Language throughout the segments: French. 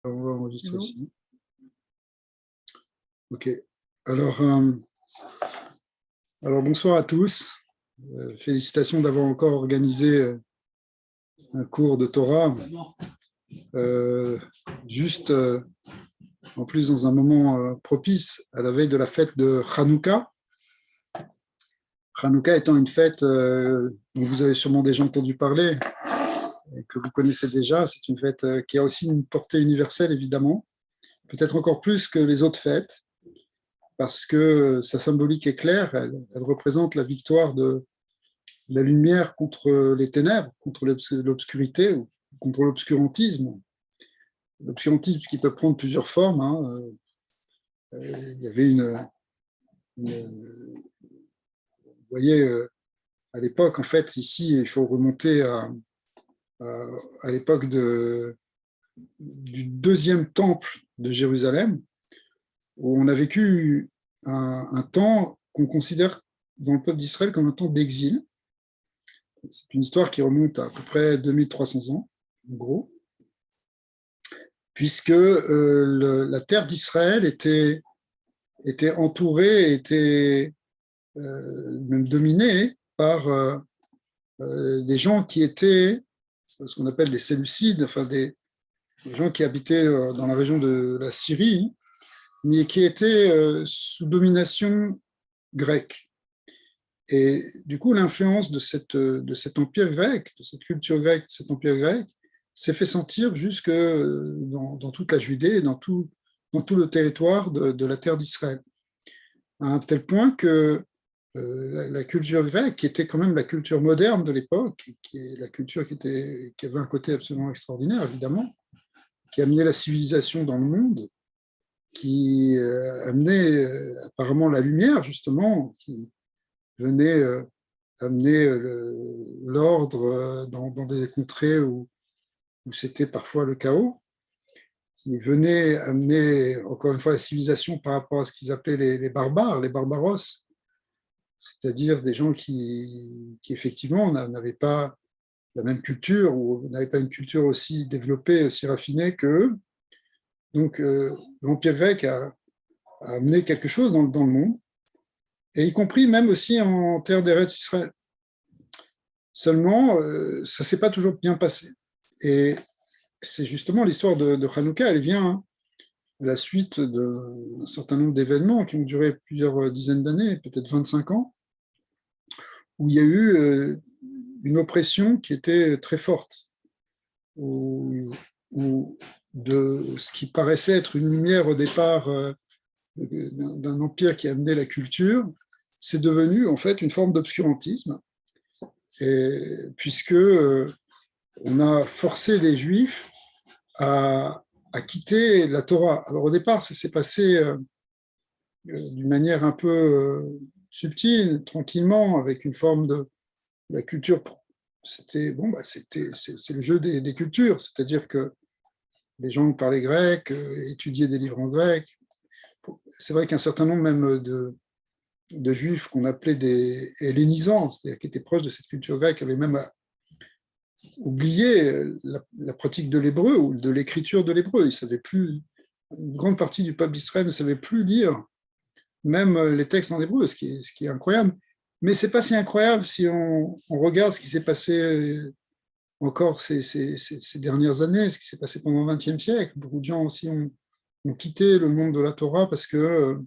On va enregistrer Allô? aussi. Ok. Alors, bonsoir à tous. Félicitations d'avoir encore organisé un cours de Torah, juste en plus dans un moment propice à la veille de la fête de Hanouka. Hanouka étant une fête dont vous avez sûrement déjà entendu parler et que vous connaissez déjà. C'est une fête qui a aussi une portée universelle, évidemment, peut-être encore plus que les autres fêtes, parce que sa symbolique est claire. Elle représente la victoire de la lumière contre les ténèbres, contre l'obscurité, ou contre l'obscurantisme. L'obscurantisme qui peut prendre plusieurs formes. Il y avait vous voyez, à l'époque, en fait, ici, il faut remonter à l'époque du deuxième temple de Jérusalem, où on a vécu un temps qu'on considère dans le peuple d'Israël comme un temps d'exil. C'est une histoire qui remonte à peu près 2300 ans, en gros, puisque la terre d'Israël était entourée, était même dominée par des gens qui étaient ce qu'on appelle des Séleucides, enfin des gens qui habitaient dans la région de la Syrie, mais qui étaient sous domination grecque. Et du coup, l'influence de cet empire grec, de cette culture grecque, de cet empire grec, s'est fait sentir jusque dans toute la Judée et dans tout le territoire de la terre d'Israël. À un tel point que la culture grecque, qui était quand même la culture moderne de l'époque, qui est la culture qui avait un côté absolument extraordinaire, évidemment, qui amenait la civilisation dans le monde, qui amenait apparemment la lumière, justement, qui venait amener l'ordre dans des contrées où c'était parfois le chaos, qui venait amener, encore une fois, la civilisation par rapport à ce qu'ils appelaient les barbares, les barbaros, c'est-à-dire des gens qui effectivement n'avaient pas la même culture ou n'avaient pas une culture aussi développée, aussi raffinée qu'eux. Donc, l'Empire grec a amené quelque chose dans le monde, et y compris même aussi en terre d'Eretz Israël. Seulement, ça ne s'est pas toujours bien passé. Et c'est justement l'histoire de Hanouka, elle vient à la suite d'un certain nombre d'événements qui ont duré plusieurs dizaines d'années, peut-être 25 ans, où il y a eu une oppression qui était très forte, où de ce qui paraissait être une lumière au départ d'un empire qui amenait la culture, c'est devenu en fait une forme d'obscurantisme, puisque on a forcé les Juifs à quitter la Torah. Alors au départ, ça s'est passé d'une manière un peu subtile, tranquillement, avec une forme de la culture. C'était bon, c'est le jeu des cultures, c'est-à-dire que les gens parlaient grec, étudiaient des livres en grec. C'est vrai qu'un certain nombre même de juifs qu'on appelait des hellénisants, c'est-à-dire qui étaient proches de cette culture grecque, avaient même oublié la pratique de l'hébreu ou de l'écriture de l'hébreu. Ils savaient plus, une grande partie du peuple d'Israël ne savait plus lire même les textes en hébreu, ce qui est incroyable. Mais ce n'est pas si incroyable si on regarde ce qui s'est passé encore ces dernières années, ce qui s'est passé pendant le XXe siècle. Beaucoup de gens aussi ont quitté le monde de la Torah parce que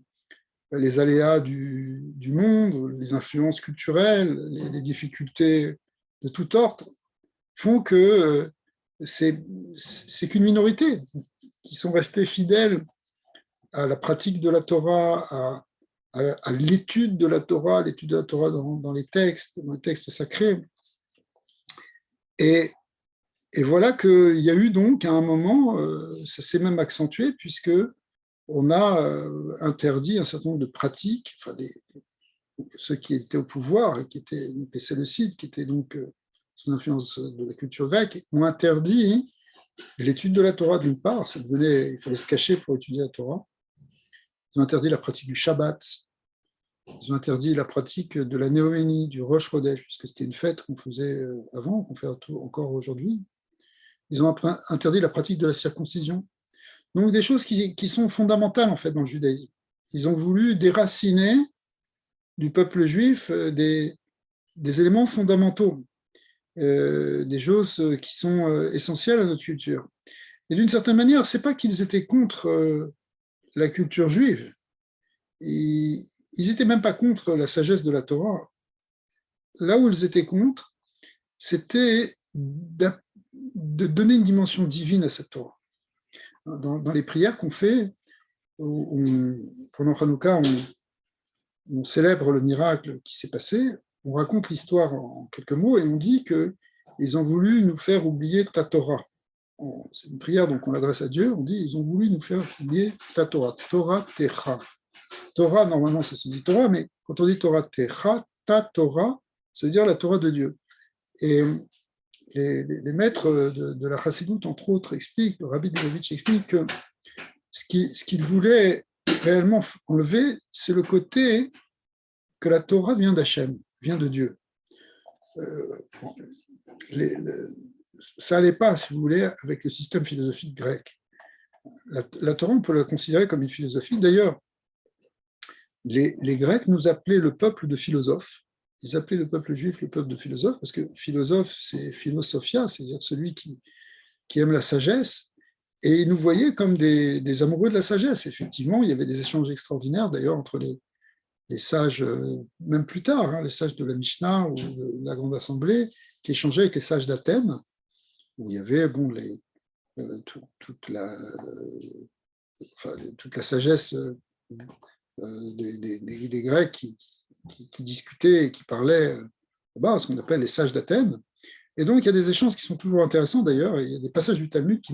les aléas du monde, les influences culturelles, les difficultés de tout ordre font que c'est qu'une minorité qui sont restés fidèles à la pratique de la Torah, à l'étude de la Torah, dans les textes sacrés. Et voilà qu'il y a eu donc à un moment, ça s'est même accentué, puisque on a interdit un certain nombre de pratiques, enfin ceux qui étaient au pouvoir, qui étaient les Séleucides, qui étaient donc sous l'influence de la culture grecque, ont interdit l'étude de la Torah d'une part, il fallait se cacher pour étudier la Torah. Ils ont interdit la pratique du Shabbat, ils ont interdit la pratique de la Néoménie, du Rosh Chodesh, puisque c'était une fête qu'on faisait avant, qu'on fait encore aujourd'hui. Ils ont interdit la pratique de la circoncision. Donc des choses qui sont fondamentales en fait dans le judaïsme. Ils ont voulu déraciner du peuple juif des éléments fondamentaux, des choses qui sont essentielles à notre culture. Et d'une certaine manière, c'est pas qu'ils étaient contre la culture juive. Ils n'étaient même pas contre la sagesse de la Torah. Là où ils étaient contre, c'était de donner une dimension divine à cette Torah. Dans les prières qu'on fait, pendant Hanouka, on célèbre le miracle qui s'est passé, on raconte l'histoire en quelques mots et on dit qu'ils ont voulu nous faire oublier ta Torah. C'est une prière, donc on l'adresse à Dieu, on dit ils ont voulu nous faire oublier ta Torah, Torah Techa. Torah, normalement, ça se dit Torah, mais quand on dit Torah Techa, ta Torah, ça veut dire la Torah de Dieu. Et les maîtres de la Chassidoute, entre autres, expliquent, le Rabbi Lubavitch explique que ce qu'il voulait réellement enlever, c'est le côté que la Torah vient d'Hachem, vient de Dieu. Ça n'allait pas, si vous voulez, avec le système philosophique grec. La Torah, on peut la considérer comme une philosophie. D'ailleurs, les Grecs nous appelaient le peuple de philosophes. Ils appelaient le peuple juif le peuple de philosophes, parce que philosophe, c'est philosophia, c'est-à-dire celui qui aime la sagesse. Et ils nous voyaient comme des amoureux de la sagesse. Effectivement, il y avait des échanges extraordinaires, d'ailleurs, entre les sages, même plus tard, les sages de la Mishnah ou de la Grande Assemblée, qui échangeaient avec les sages d'Athènes, où il y avait toute la sagesse des Grecs qui discutaient et qui parlaient ce qu'on appelle les sages d'Athènes. Et donc, il y a des échanges qui sont toujours intéressants, d'ailleurs, et il y a des passages du Talmud qui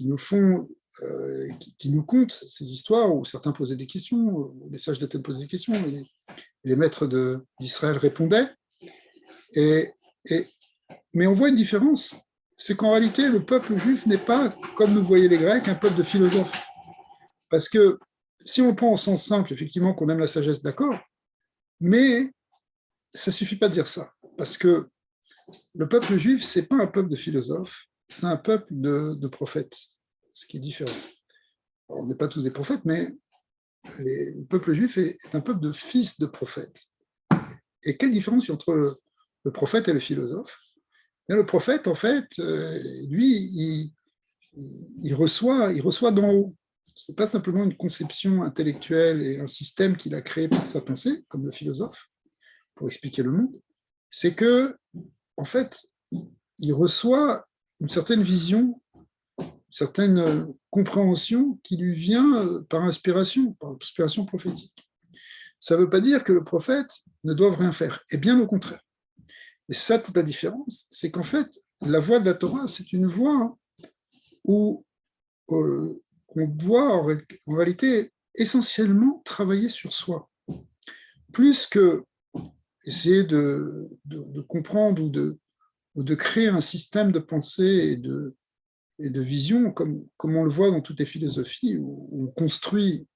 nous font, qui nous content ces histoires où certains posaient des questions, où les sages d'Athènes posaient des questions, et les maîtres d'Israël répondaient. Mais on voit une différence, c'est qu'en réalité, le peuple juif n'est pas, comme nous voyaient les Grecs, un peuple de philosophes. Parce que si on prend au sens simple, effectivement, qu'on aime la sagesse, d'accord, mais ça ne suffit pas de dire ça. Parce que le peuple juif, ce n'est pas un peuple de philosophes, c'est un peuple de prophètes, ce qui est différent. Alors, on n'est pas tous des prophètes, mais le peuple juif est un peuple de fils de prophètes. Et quelle différence il y a entre le prophète et le philosophe? Et le prophète, en fait, lui, il reçoit d'en haut. Ce n'est pas simplement une conception intellectuelle et un système qu'il a créé par sa pensée, comme le philosophe, pour expliquer le monde. C'est que, en fait, il reçoit une certaine vision, une certaine compréhension qui lui vient par inspiration prophétique. Ça ne veut pas dire que le prophète ne doit rien faire, et bien au contraire. Et ça, toute la différence, c'est qu'en fait, la voie de la Torah, c'est une voie où on doit en réalité essentiellement travailler sur soi, plus que essayer de comprendre ou de créer un système de pensée et de vision, comme on le voit dans toutes les philosophies, où on construit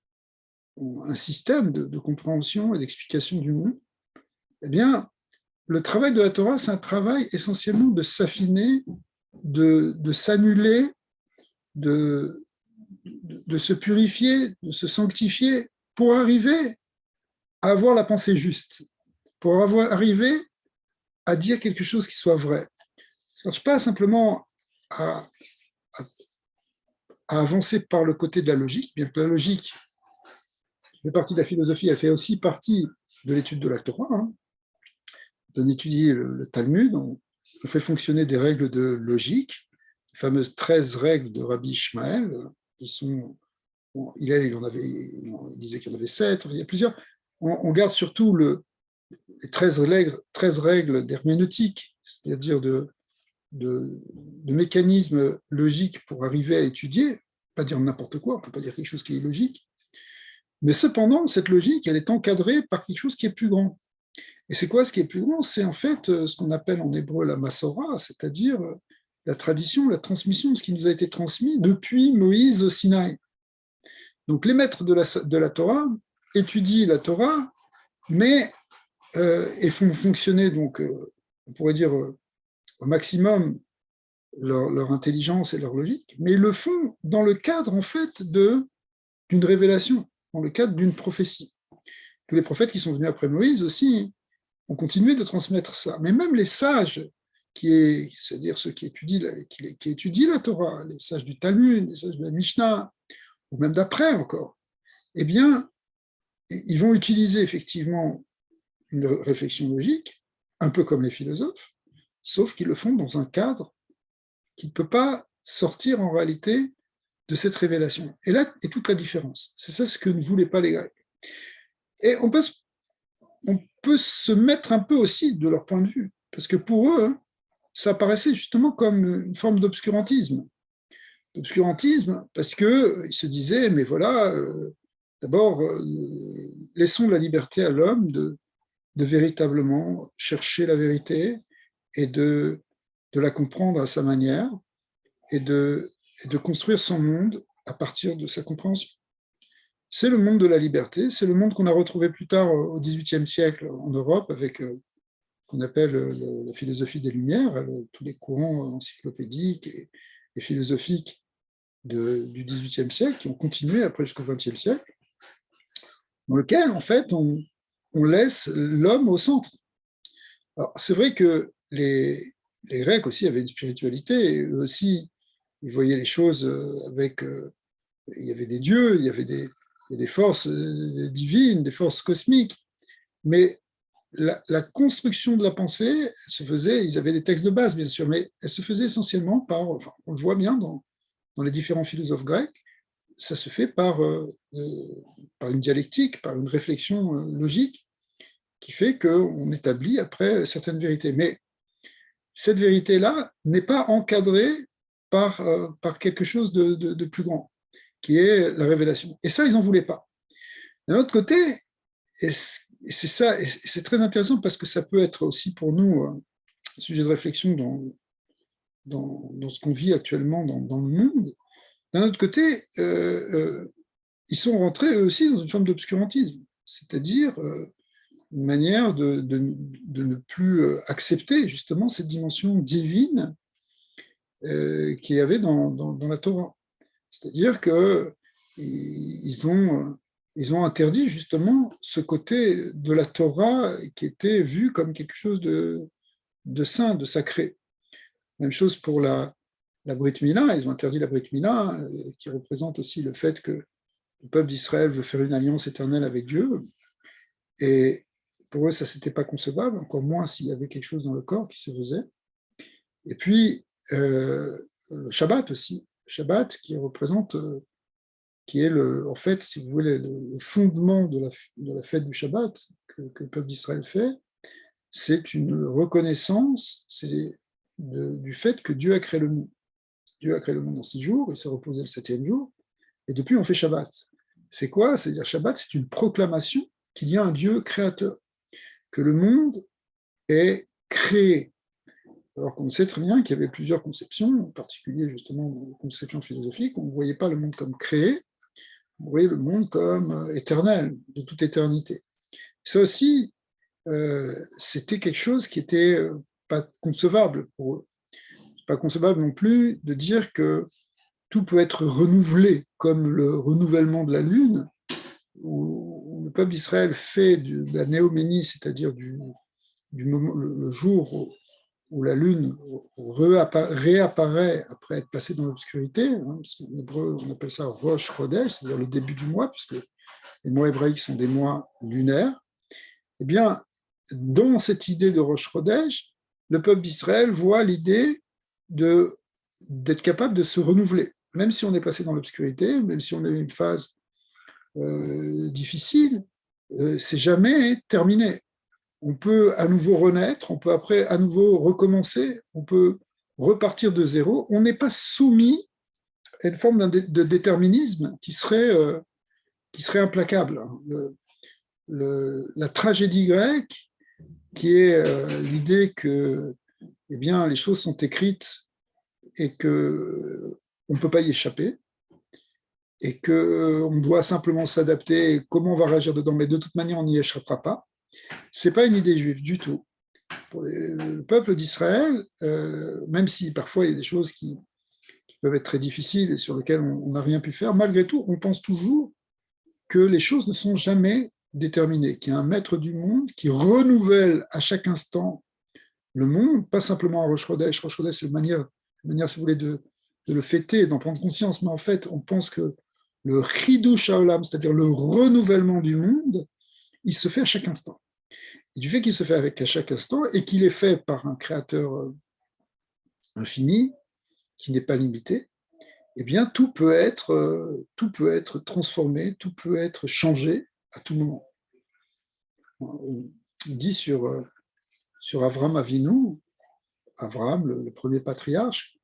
un système de compréhension et d'explication du monde. Eh bien, le travail de la Torah, c'est un travail essentiellement de s'affiner, de s'annuler, de se purifier, de se sanctifier pour arriver à avoir la pensée juste, pour arriver à dire quelque chose qui soit vrai. Ça ne cherche pas simplement à avancer par le côté de la logique, bien que la logique fait partie de la philosophie, elle fait aussi partie de l'étude de la Torah. On étudie le Talmud, on fait fonctionner des règles de logique, les fameuses 13 règles de Rabbi Ishmael, qui sont, il disait qu'il y en avait 7, il y a plusieurs. On garde surtout les 13 règles d'herméneutique, c'est-à-dire de mécanismes logiques pour arriver à étudier, pas dire n'importe quoi, on ne peut pas dire quelque chose qui est illogique, mais cependant, cette logique, elle est encadrée par quelque chose qui est plus grand. Et c'est quoi ce qui est plus grand? C'est en fait ce qu'on appelle en hébreu la Masorah, c'est-à-dire la tradition, la transmission de ce qui nous a été transmis depuis Moïse au Sinaï. Donc les maîtres de la Torah étudient la Torah, mais et font fonctionner, donc, on pourrait dire au maximum, leur intelligence et leur logique, mais ils le font dans le cadre, en fait, d'une révélation, dans le cadre d'une prophétie. Tous les prophètes qui sont venus après Moïse aussi ont continué de transmettre ça. Mais même les sages, c'est-à-dire ceux qui étudient la Torah, les sages du Talmud, les sages de la Mishnah, ou même d'après encore, eh bien, ils vont utiliser effectivement une réflexion logique, un peu comme les philosophes, sauf qu'ils le font dans un cadre qui ne peut pas sortir en réalité de cette révélation. Et là est toute la différence. C'est ça ce que ne voulaient pas les Grecs. Et on peut se mettre un peu aussi de leur point de vue, parce que pour eux, ça apparaissait justement comme une forme d'obscurantisme. D'obscurantisme, parce qu'ils se disaient, mais voilà, d'abord, laissons la liberté à l'homme de véritablement chercher la vérité et de la comprendre à sa manière et de construire son monde à partir de sa compréhension. C'est le monde de la liberté, c'est le monde qu'on a retrouvé plus tard au XVIIIe siècle en Europe avec qu'on appelle la philosophie des Lumières, tous les courants encyclopédiques et philosophiques du XVIIIe siècle qui ont continué après jusqu'au XXe siècle, dans lequel, en fait, on laisse l'homme au centre. Alors, c'est vrai que les Grecs aussi avaient une spiritualité, et eux aussi, ils voyaient les choses avec... il y avait des dieux, il y avait des forces divines, des forces cosmiques, mais la construction de la pensée, elle se faisait, ils avaient des textes de base, bien sûr, mais elle se faisait essentiellement par, enfin, on le voit bien dans les différents philosophes grecs, ça se fait par une dialectique, par une réflexion logique, qui fait qu'on établit après certaines vérités. Mais cette vérité-là n'est pas encadrée par quelque chose de plus grand, qui est la révélation. Et ça, ils n'en voulaient pas. D'un autre côté, et c'est ça, et c'est très intéressant parce que ça peut être aussi pour nous un sujet de réflexion dans ce qu'on vit actuellement dans le monde. D'un autre côté, ils sont rentrés eux aussi dans une forme d'obscurantisme, c'est-à-dire une manière de ne plus accepter justement cette dimension divine qu'il y avait dans la Torah. C'est-à-dire qu'ils ont interdit justement ce côté de la Torah qui était vu comme quelque chose de saint, de sacré. Même chose pour la Brit Mila, ils ont interdit la Brit Mila, qui représente aussi le fait que le peuple d'Israël veut faire une alliance éternelle avec Dieu. Et pour eux, ça, c'était pas concevable, encore moins s'il y avait quelque chose dans le corps qui se faisait. Et puis, le Shabbat aussi. Le Shabbat qui représente, qui est, en fait, si vous voulez, le fondement de la fête du Shabbat que le peuple d'Israël fait, c'est une reconnaissance du fait que Dieu a créé le monde. Dieu a créé le monde en 6 jours, il s'est reposé le 7e jour, et depuis on fait Shabbat. C'est quoi? C'est-à-dire Shabbat, c'est une proclamation qu'il y a un Dieu créateur, que le monde est créé. Alors qu'on sait très bien qu'il y avait plusieurs conceptions, en particulier justement dans les conceptions philosophiques, on ne voyait pas le monde comme créé, on voyait le monde comme éternel, de toute éternité. Ça aussi, c'était quelque chose qui n'était pas concevable pour eux. Pas concevable non plus de dire que tout peut être renouvelé, comme le renouvellement de la Lune, où le peuple d'Israël fait de la néoménie, c'est-à-dire le jour où la Lune réapparaît après être passée dans l'obscurité, parce qu'en hébreu on appelle ça Rosh Chodesh, c'est-à-dire le début du mois, puisque les mois hébraïques sont des mois lunaires. Eh bien, dans cette idée de Rosh Chodesh, le peuple d'Israël voit l'idée d'être capable de se renouveler, même si on est passé dans l'obscurité, même si on a eu une phase difficile, c'est jamais terminé. On peut à nouveau renaître, on peut après à nouveau recommencer, on peut repartir de zéro. On n'est pas soumis à une forme de déterminisme qui serait implacable. La tragédie grecque, qui est l'idée que eh bien, les choses sont écrites et qu'on ne peut pas y échapper, et qu'on doit simplement s'adapter, comment on va réagir dedans, mais de toute manière, on n'y échappera pas. Ce n'est pas une idée juive du tout. pour le peuple d'Israël, même si parfois il y a des choses qui peuvent être très difficiles et sur lesquelles on n'a rien pu faire, malgré tout, on pense toujours que les choses ne sont jamais déterminées, qu'il y a un maître du monde qui renouvelle à chaque instant le monde, pas simplement à Rosh Chodesh. Rosh Chodesh, c'est une manière, si vous voulez, de le fêter, d'en prendre conscience, mais en fait, on pense que le Chidush Haolam, c'est-à-dire le renouvellement du monde, il se fait à chaque instant. Et du fait qu'il se fait à chaque instant et qu'il est fait par un créateur infini, qui n'est pas limité, eh bien, tout peut être transformé, tout peut être changé à tout moment. On dit sur Avram Avinu, Avram, le premier patriarche,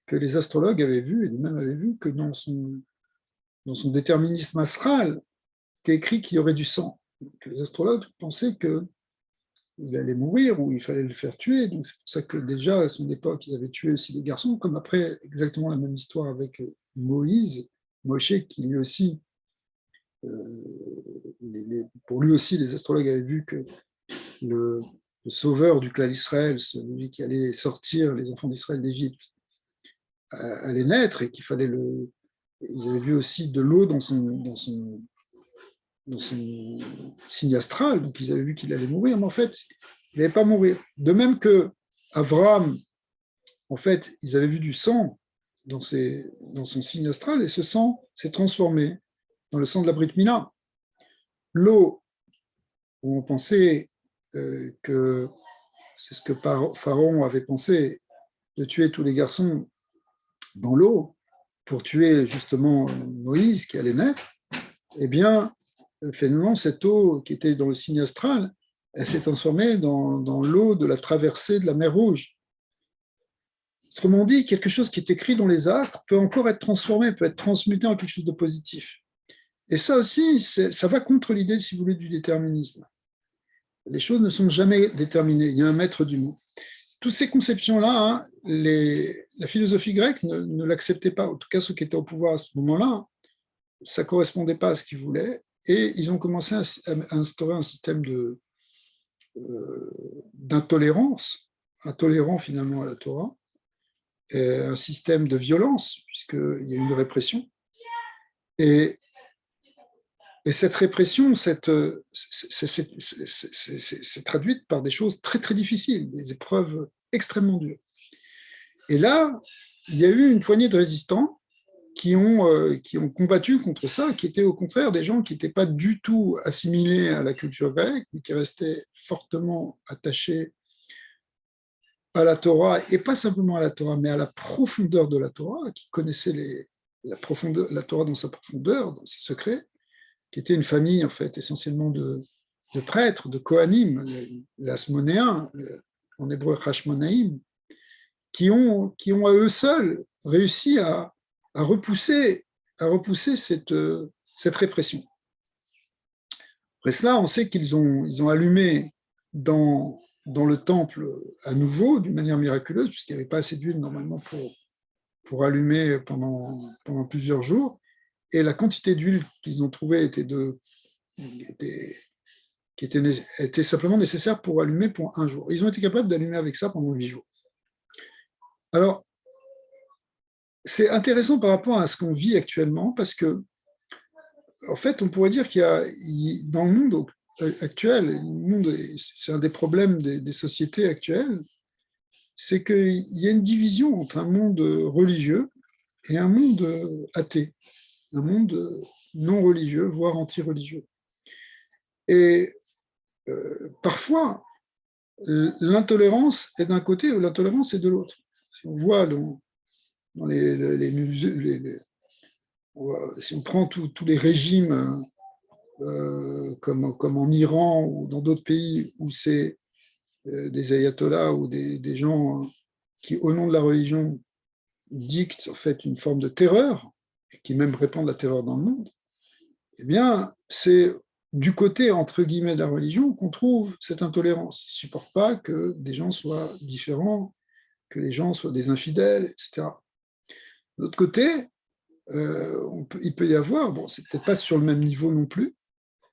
que les astrologues avaient vu, et lui-même avait vu, que dans son déterminisme astral, était écrit qu'il y aurait du sang. Donc, les astrologues pensaient qu'il allait mourir ou il fallait le faire tuer. Donc c'est pour ça que déjà, à son époque, ils avaient tué aussi les garçons, comme après, exactement la même histoire avec Moïse, Moshe, qui lui aussi, pour lui aussi, les astrologues avaient vu que le sauveur du clan d'Israël, celui qui allait sortir les enfants d'Israël d'Égypte, allait naître et qu'il fallait le. Ils avaient vu aussi de l'eau dans son signe astral, donc ils avaient vu qu'il allait mourir, mais en fait, il n'allait pas mourir. De même que Abraham, en fait, ils avaient vu du sang dans son signe astral, et ce sang s'est transformé dans le sang de la Brit Mila. L'eau, où on pensait que c'est ce que Pharaon avait pensé, de tuer tous les garçons dans l'eau pour tuer justement Moïse qui allait naître, eh bien, finalement, cette eau qui était dans le signe astral, elle s'est transformée dans l'eau de la traversée de la mer Rouge. Autrement dit, quelque chose qui est écrit dans les astres peut encore être transformé, peut être transmuté en quelque chose de positif. Et ça aussi, ça va contre l'idée, si vous voulez, du déterminisme. Les choses ne sont jamais déterminées. Il y a un maître du monde. Toutes ces conceptions-là, hein, la philosophie grecque ne l'acceptait pas. En tout cas, ceux qui étaient au pouvoir à ce moment-là, ça ne correspondait pas à ce qu'ils voulaient. Et ils ont commencé à instaurer un système d'intolérance, intolérant finalement à la Torah, et un système de violence, puisqu'il y a eu une répression. Et cette répression, c'est traduite par des choses très, très difficiles, des épreuves extrêmement dures. Et là, il y a eu une poignée de résistants qui ont combattu contre ça, qui étaient au contraire des gens qui n'étaient pas du tout assimilés à la culture grecque, mais qui restaient fortement attachés à la Torah, et pas simplement à la Torah, mais à la profondeur de la Torah, qui connaissaient la Torah dans sa profondeur, dans ses secrets, qui était une famille en fait essentiellement de prêtres, de Kohanim, les Asmonéens, en hébreu Hashmonaïm, qui ont à eux seuls réussi à repousser cette répression. Après cela, on sait qu'ils ont allumé dans le temple à nouveau, d'une manière miraculeuse, puisqu'il n'y avait pas assez d'huile normalement pour allumer pendant plusieurs jours. Et la quantité d'huile qu'ils ont trouvée était simplement nécessaire pour allumer pour un jour. Ils ont été capables d'allumer avec ça pendant 8 jours. Alors, c'est intéressant par rapport à ce qu'on vit actuellement, parce que, en fait, on pourrait dire qu'il y a, dans le monde actuel, c'est un des problèmes des sociétés actuelles, c'est qu'il y a une division entre un monde religieux et un monde athée, un monde non religieux, voire anti-religieux. Et parfois, l'intolérance est d'un côté ou l'intolérance est de l'autre. Si on voit dans si on prend tous les régimes comme en Iran ou dans d'autres pays où c'est des ayatollahs ou des gens qui, au nom de la religion, dictent en fait une forme de terreur, et qui même répandent la terreur dans le monde, eh bien, c'est du côté, entre guillemets, de la religion qu'on trouve cette intolérance. Ils ne supportent pas que des gens soient différents, que les gens soient des infidèles, etc. De l'autre côté, il peut y avoir, bon, c'est peut-être pas sur le même niveau non plus,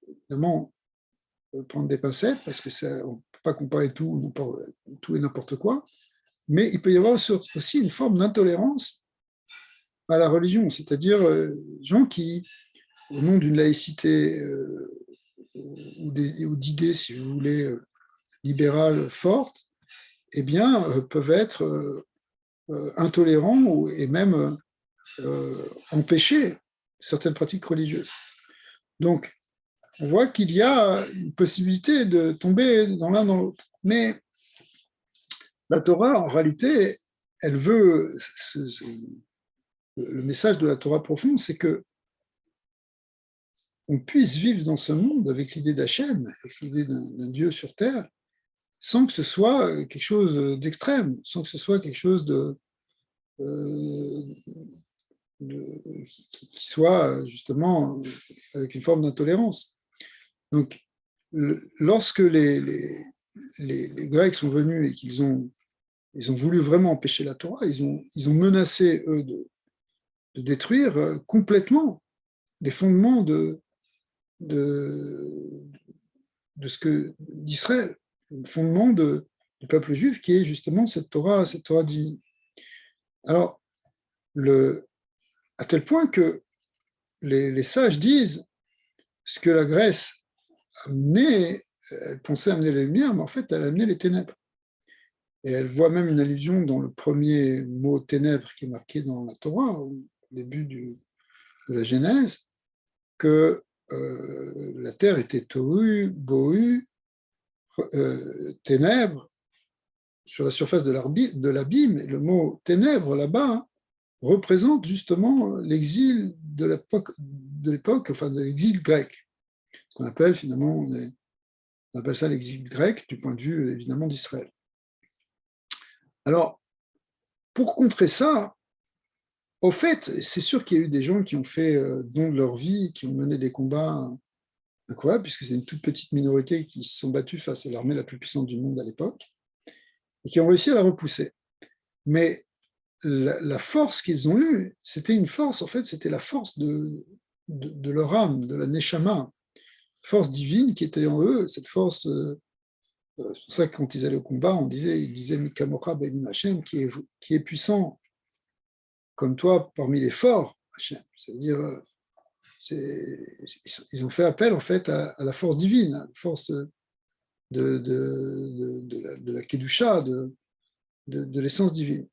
évidemment, prendre des pincettes, parce que on ne peut pas comparer tout et n'importe quoi, mais il peut y avoir aussi une forme d'intolérance à la religion, c'est-à-dire gens qui, au nom d'une laïcité ou d'idées, si vous voulez, libérales fortes, eh bien, peuvent être intolérants et même empêcher certaines pratiques religieuses. Donc, on voit qu'il y a une possibilité de tomber dans l'un dans l'autre. Mais la Torah, en réalité, elle veut, le message de la Torah profonde, c'est que on puisse vivre dans ce monde avec l'idée d'Hachem, avec l'idée d'un Dieu sur terre, sans que ce soit quelque chose d'extrême, sans que ce soit quelque chose euh, qui soit justement avec une forme d'intolérance. Donc, lorsque les Grecs sont venus et qu'ils ont voulu vraiment empêcher la Torah, ils ont menacé, eux, de détruire complètement les fondements d'Israël, le fondement du peuple juif qui est justement cette Torah divine. Alors, à tel point que les sages disent ce que la Grèce amenait, elle pensait amener la lumière, mais en fait, elle amenait les ténèbres. Et elle voit même une allusion dans le premier mot ténèbres qui est marqué dans la Torah, au début de la Genèse, que la terre était tohu, bohu, ténèbres, sur la surface de l'abîme. Et le mot ténèbres là-bas représente justement l'exil de l'époque, enfin de l'exil grec. Ce qu'on appelle finalement, on appelle ça l'exil grec du point de vue évidemment d'Israël. Alors, pour contrer ça, au fait, c'est sûr qu'il y a eu des gens qui ont fait don de leur vie, qui ont mené des combats incroyables, puisque c'est une toute petite minorité qui se sont battus face à l'armée la plus puissante du monde à l'époque, et qui ont réussi à la repousser. Mais la force qu'ils ont eue, c'était une force, en fait, c'était la force de leur âme, de la neshama, force divine qui était en eux, cette force. C'est pour ça que quand ils allaient au combat, ils disaient Mikamocha Benim Hashem, qui est puissant comme toi parmi les forts, Hashem. C'est-à-dire, ils ont fait appel en fait à la force divine, à la force de la Kedusha, de l'essence divine.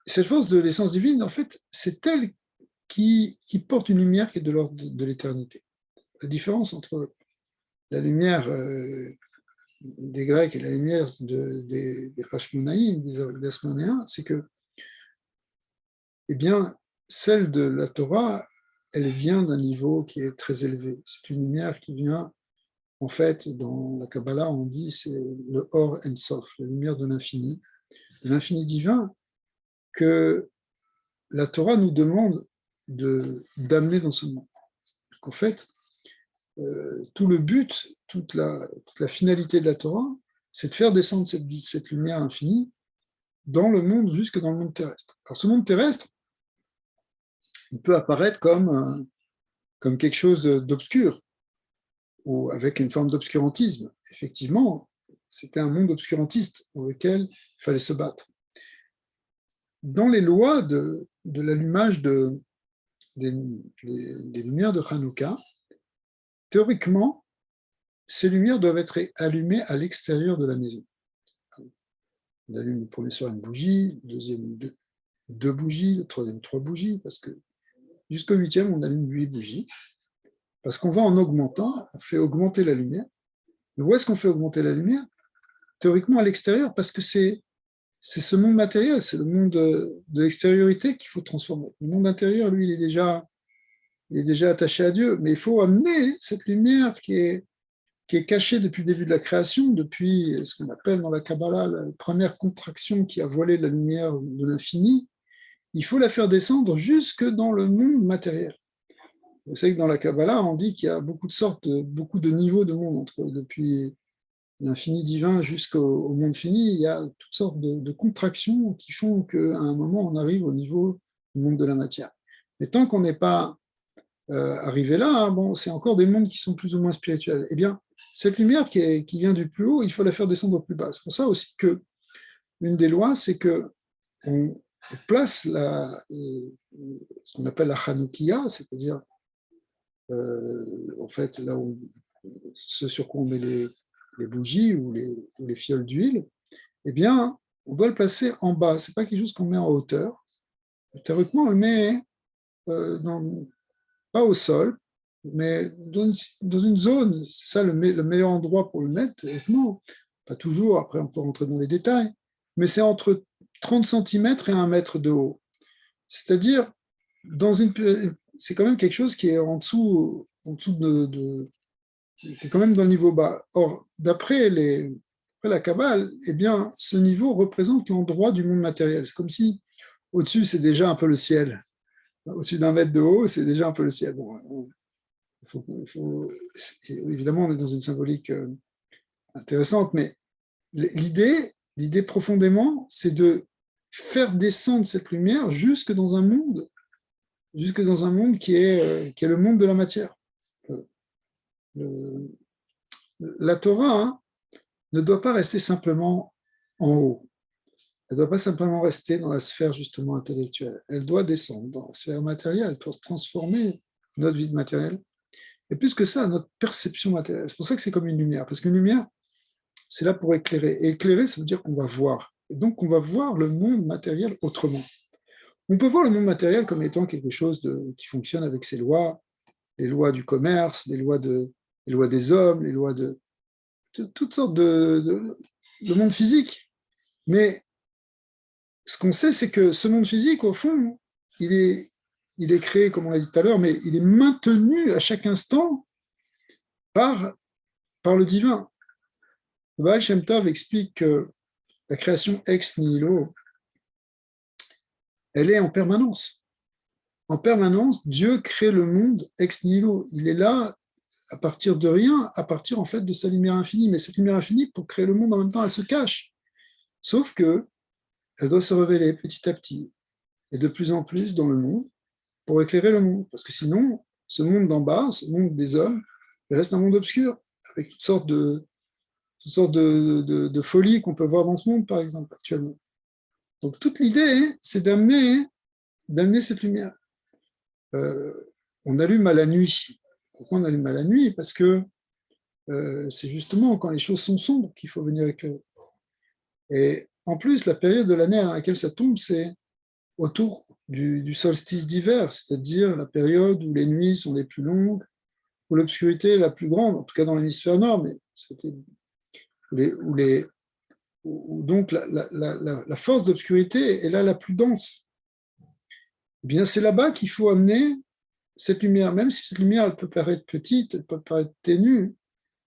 Et cette force de l'essence divine, en fait, c'est elle qui porte une lumière qui est de l'ordre de l'éternité. La différence entre la lumière des Grecs et la lumière des Hashmonaïm, des Asmonéens, c'est que, eh bien, celle de la Torah, elle vient d'un niveau qui est très élevé. C'est une lumière qui vient, en fait, dans la Kabbalah, on dit c'est le Or En Sof, la lumière de l'infini divin, que la Torah nous demande d'amener dans ce monde. En fait, tout le but, toute la finalité de la Torah, c'est de faire descendre cette lumière infinie dans le monde, jusque dans le monde terrestre. Alors ce monde terrestre, il peut apparaître comme quelque chose d'obscur, ou avec une forme d'obscurantisme. Effectivement, c'était un monde obscurantiste dans lequel il fallait se battre. Dans les lois de l'allumage des lumières de Hanouka, théoriquement, ces lumières doivent être allumées à l'extérieur de la maison. On allume le premier soir une bougie, le deuxième deux bougies, le troisième 3 bougies, parce que jusqu'au 8e, on allume 8 bougies, parce qu'on va en augmentant, on fait augmenter la lumière. Mais où est-ce qu'on fait augmenter la lumière? Théoriquement à l'extérieur, parce que c'est ce monde matériel, c'est le monde de l'extériorité qu'il faut transformer. Le monde intérieur, lui, il est déjà attaché à Dieu, mais il faut amener cette lumière qui est cachée depuis le début de la création, depuis ce qu'on appelle dans la Kabbalah la première contraction qui a voilé la lumière de l'infini. Il faut la faire descendre jusque dans le monde matériel. Vous savez que dans la Kabbalah, on dit qu'il y a beaucoup de niveaux de monde, depuis l'infini divin jusqu'au monde fini. Il y a toutes sortes de contractions qui font qu'à un moment, on arrive au niveau du monde de la matière. Mais tant qu'on n'est pas arriver là, hein, bon, c'est encore des mondes qui sont plus ou moins spirituels. Eh bien, cette lumière qui vient du plus haut, il faut la faire descendre au plus bas. C'est pour ça aussi que l'une des lois, c'est que on place ce qu'on appelle la Hanoukia, c'est-à-dire en fait là où ce sur quoi on met les bougies ou les fioles d'huile, eh bien, on doit le placer en bas. C'est pas quelque chose qu'on met en hauteur. Théoriquement, on le met pas au sol, mais dans une zone. C'est ça le meilleur endroit pour le mettre, théoriquement. Pas toujours, après on peut rentrer dans les détails, mais c'est entre 30 cm et 1 mètre de haut. C'est-à-dire, c'est quand même quelque chose qui est en dessous qui est quand même dans le niveau bas. Or, d'après la Kabbale, eh bien, ce niveau représente l'endroit du monde matériel. C'est comme si au-dessus, c'est déjà un peu le ciel. Au-dessus d'un mètre de haut, c'est déjà un peu le ciel. Bon, évidemment, on est dans une symbolique intéressante, mais l'idée profondément, c'est de faire descendre cette lumière jusque dans un monde qui est le monde de la matière. La Torah, hein, ne doit pas rester simplement en haut. Elle ne doit pas simplement rester dans la sphère justement intellectuelle. Elle doit descendre dans la sphère matérielle pour transformer notre vie matérielle. Et plus que ça, notre perception matérielle. C'est pour ça que c'est comme une lumière. Parce qu'une lumière, c'est là pour éclairer. Et éclairer, ça veut dire qu'on va voir. Et donc, on va voir le monde matériel autrement. On peut voir le monde matériel comme étant quelque chose qui fonctionne avec ses lois, les lois du commerce, les lois des hommes, les lois de toutes sortes de monde physique. Mais ce qu'on sait, c'est que ce monde physique, au fond, il est créé, comme on l'a dit tout à l'heure, mais il est maintenu à chaque instant par le divin. Le Baal Shem Tov explique que la création ex nihilo, elle est en permanence. En permanence, Dieu crée le monde ex nihilo. Il est là à partir de rien, à partir en fait de sa lumière infinie. Mais cette lumière infinie, pour créer le monde en même temps, elle se cache. Sauf que elle doit se révéler petit à petit et de plus en plus dans le monde pour éclairer le monde. Parce que sinon, ce monde d'en bas, ce monde des hommes, il reste un monde obscur, avec toutes sortes de folies qu'on peut voir dans ce monde, par exemple, actuellement. Donc toute l'idée, c'est d'amener cette lumière. On allume à la nuit. Pourquoi on allume à la nuit? Parce que c'est justement quand les choses sont sombres qu'il faut venir éclairer. Et en plus, la période de l'année à laquelle ça tombe, c'est autour du solstice d'hiver, c'est-à-dire la période où les nuits sont les plus longues, où l'obscurité est la plus grande, en tout cas dans l'hémisphère nord, mais où donc la force d'obscurité est là la plus dense. Eh bien, c'est là-bas qu'il faut amener cette lumière, même si cette lumière elle peut paraître petite, elle peut paraître ténue,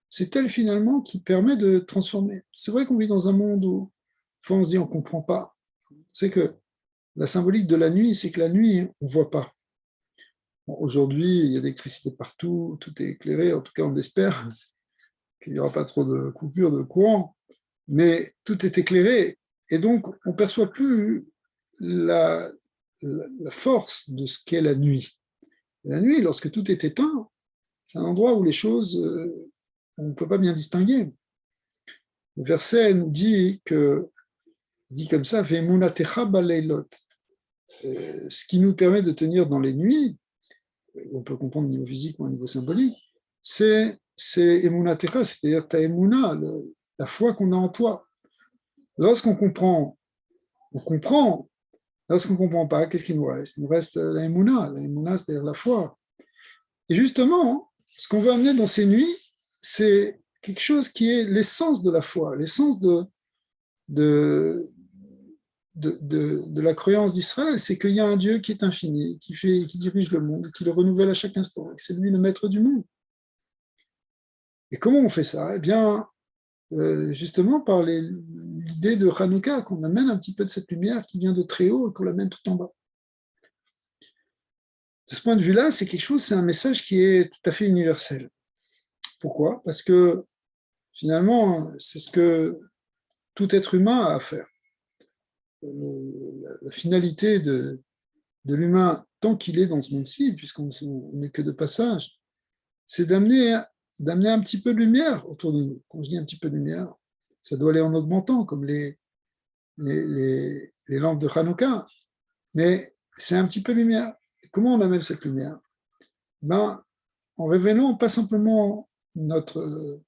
c'est elle finalement qui permet de transformer. C'est vrai qu'on vit dans un monde où on se dit on ne comprend pas. C'est que la symbolique de la nuit, c'est que la nuit, on ne voit pas. Bon, aujourd'hui, il y a de l'électricité partout, tout est éclairé, en tout cas on espère qu'il n'y aura pas trop de coupures de courant, mais tout est éclairé, et donc on ne perçoit plus la force de ce qu'est la nuit. La nuit, lorsque tout est éteint, c'est un endroit où les choses, on ne peut pas bien distinguer. Le verset nous dit comme ça, Ve'emunatecha baleilot. Ce qui nous permet de tenir dans les nuits, on peut comprendre au niveau physique ou au niveau symbolique, c'est emunatecha, c'est-à-dire ta emuna, la foi qu'on a en toi. Lorsqu'on comprend, on comprend. Lorsqu'on ne comprend pas, qu'est-ce qu'il nous reste? Il nous reste la emuna, c'est-à-dire la foi. Et justement, ce qu'on veut amener dans ces nuits, c'est quelque chose qui est l'essence de la foi, l'essence de la croyance d'Israël, c'est qu'il y a un Dieu qui est infini, qui dirige le monde, qui le renouvelle à chaque instant, et que c'est lui le maître du monde. Et comment on fait ça? Eh bien, justement par l'idée de Hanouka, qu'on amène un petit peu de cette lumière qui vient de très haut et qu'on l'amène tout en bas. De ce point de vue-là, c'est un message qui est tout à fait universel. Pourquoi? Parce que finalement, c'est ce que tout être humain a à faire. La finalité de l'humain tant qu'il est dans ce monde-ci, puisqu'on n'est que de passage, c'est d'amener un petit peu de lumière autour de nous. Quand je dis un petit peu de lumière, ça doit aller en augmentant, comme les lampes de Hanouka, mais c'est un petit peu de lumière. Et comment on amène cette lumière? En révélant pas simplement notre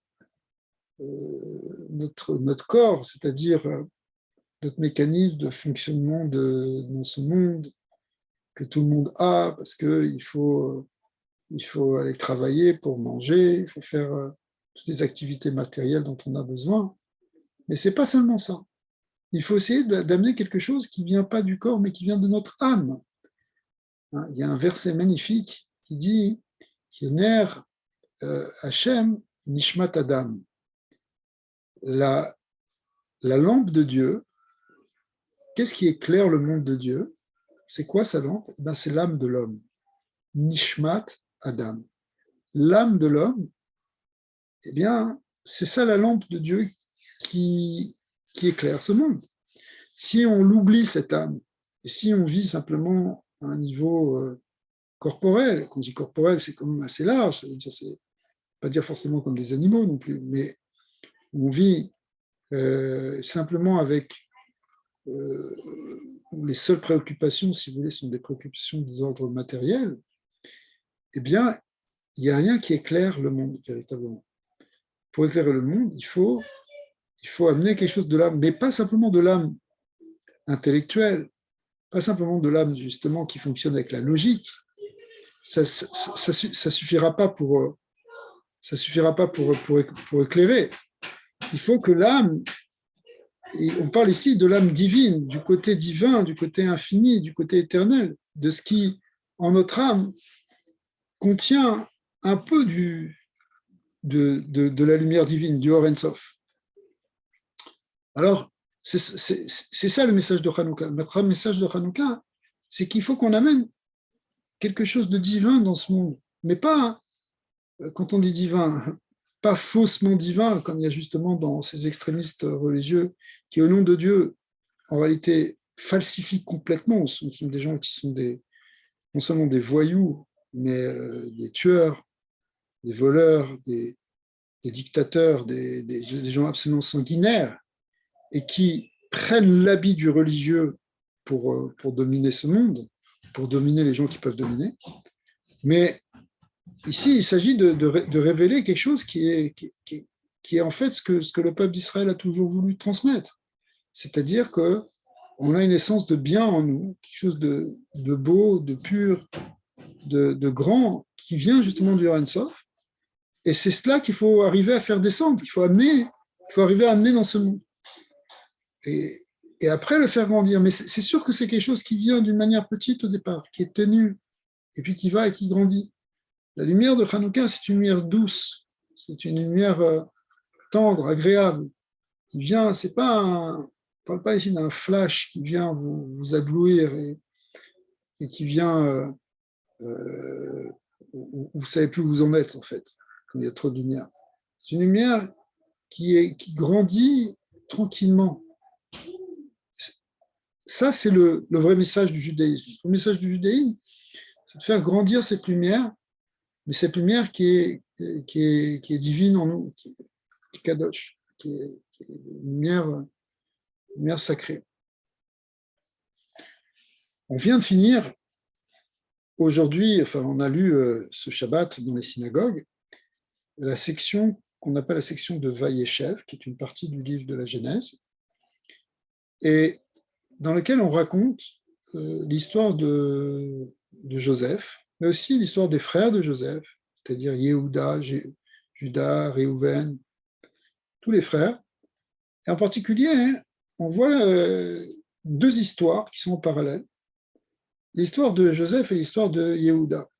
corps, c'est-à-dire notre mécanisme de fonctionnement dans ce monde que tout le monde a, parce qu'il faut aller travailler pour manger, il faut faire toutes les activités matérielles dont on a besoin. Mais ce n'est pas seulement ça. Il faut essayer d'amener quelque chose qui ne vient pas du corps, mais qui vient de notre âme. Il y a un verset magnifique qui dit « Yener Hashem Nishmat Adam ». La lampe de Dieu, qu'est-ce qui éclaire le monde de Dieu? C'est quoi sa lampe? C'est l'âme de l'homme. Nishmat Adam. L'âme de l'homme, eh bien, c'est ça la lampe de Dieu qui éclaire ce monde. Si on l'oublie, cette âme, et si on vit simplement à un niveau corporel, quand je dis corporel, c'est quand même assez large, ça veut dire, c'est pas dire forcément comme des animaux non plus, mais on vit simplement avec les seules préoccupations, si vous voulez, sont des préoccupations d'ordre matériel, eh bien, il n'y a rien qui éclaire le monde véritablement. Pour éclairer le monde, il faut amener quelque chose de l'âme, mais pas simplement de l'âme intellectuelle, pas simplement de l'âme justement qui fonctionne avec la logique. Ça suffira pas pour éclairer. Il faut que l'âme, et on parle ici de l'âme divine, du côté divin, du côté infini, du côté éternel, de ce qui, en notre âme, contient un peu de la lumière divine, du Or En Sof. Alors, c'est ça le message de Hanouka. Le message de Hanouka, c'est qu'il faut qu'on amène quelque chose de divin dans ce monde, mais pas, quand on dit divin, pas faussement divin, comme il y a justement dans ces extrémistes religieux qui, au nom de Dieu, en réalité, falsifient complètement. Ce sont des gens qui sont non seulement des voyous, mais des tueurs, des voleurs, des dictateurs, des gens absolument sanguinaires, et qui prennent l'habit du religieux pour dominer ce monde, pour dominer les gens qui peuvent dominer. Mais ici, il s'agit de révéler quelque chose qui est en fait ce que le peuple d'Israël a toujours voulu transmettre. C'est-à-dire qu'on a une essence de bien en nous, quelque chose de beau, de pur, de grand, qui vient justement du Or En Sof. Et c'est cela qu'il faut arriver à faire descendre, il faut arriver à amener dans ce monde. Et après le faire grandir. Mais c'est sûr que c'est quelque chose qui vient d'une manière petite au départ, qui est ténue, et puis qui va et qui grandit. La lumière de Hanouka, c'est une lumière douce, c'est une lumière tendre, agréable. Qui vient, c'est pas on ne parle pas ici d'un flash qui vient vous éblouir et qui vient, vous ne savez plus où vous en êtes en fait, quand il y a trop de lumière. C'est une lumière qui grandit tranquillement. Ça, c'est le vrai message du judaïsme. Le message du judaïsme, c'est de faire grandir cette lumière, mais cette lumière qui est divine en nous, qui est kadosh, qui est une lumière sacrée. On vient de finir aujourd'hui, enfin, on a lu ce Shabbat dans les synagogues, la section qu'on appelle la section de Vayeshev, qui est une partie du livre de la Genèse, et dans lequel on raconte l'histoire de Joseph, mais aussi l'histoire des frères de Joseph, c'est-à-dire Yehuda, Judas, Réhouven, tous les frères. Et en particulier, on voit deux histoires qui sont en parallèle. L'histoire de Joseph et l'histoire de Yehuda.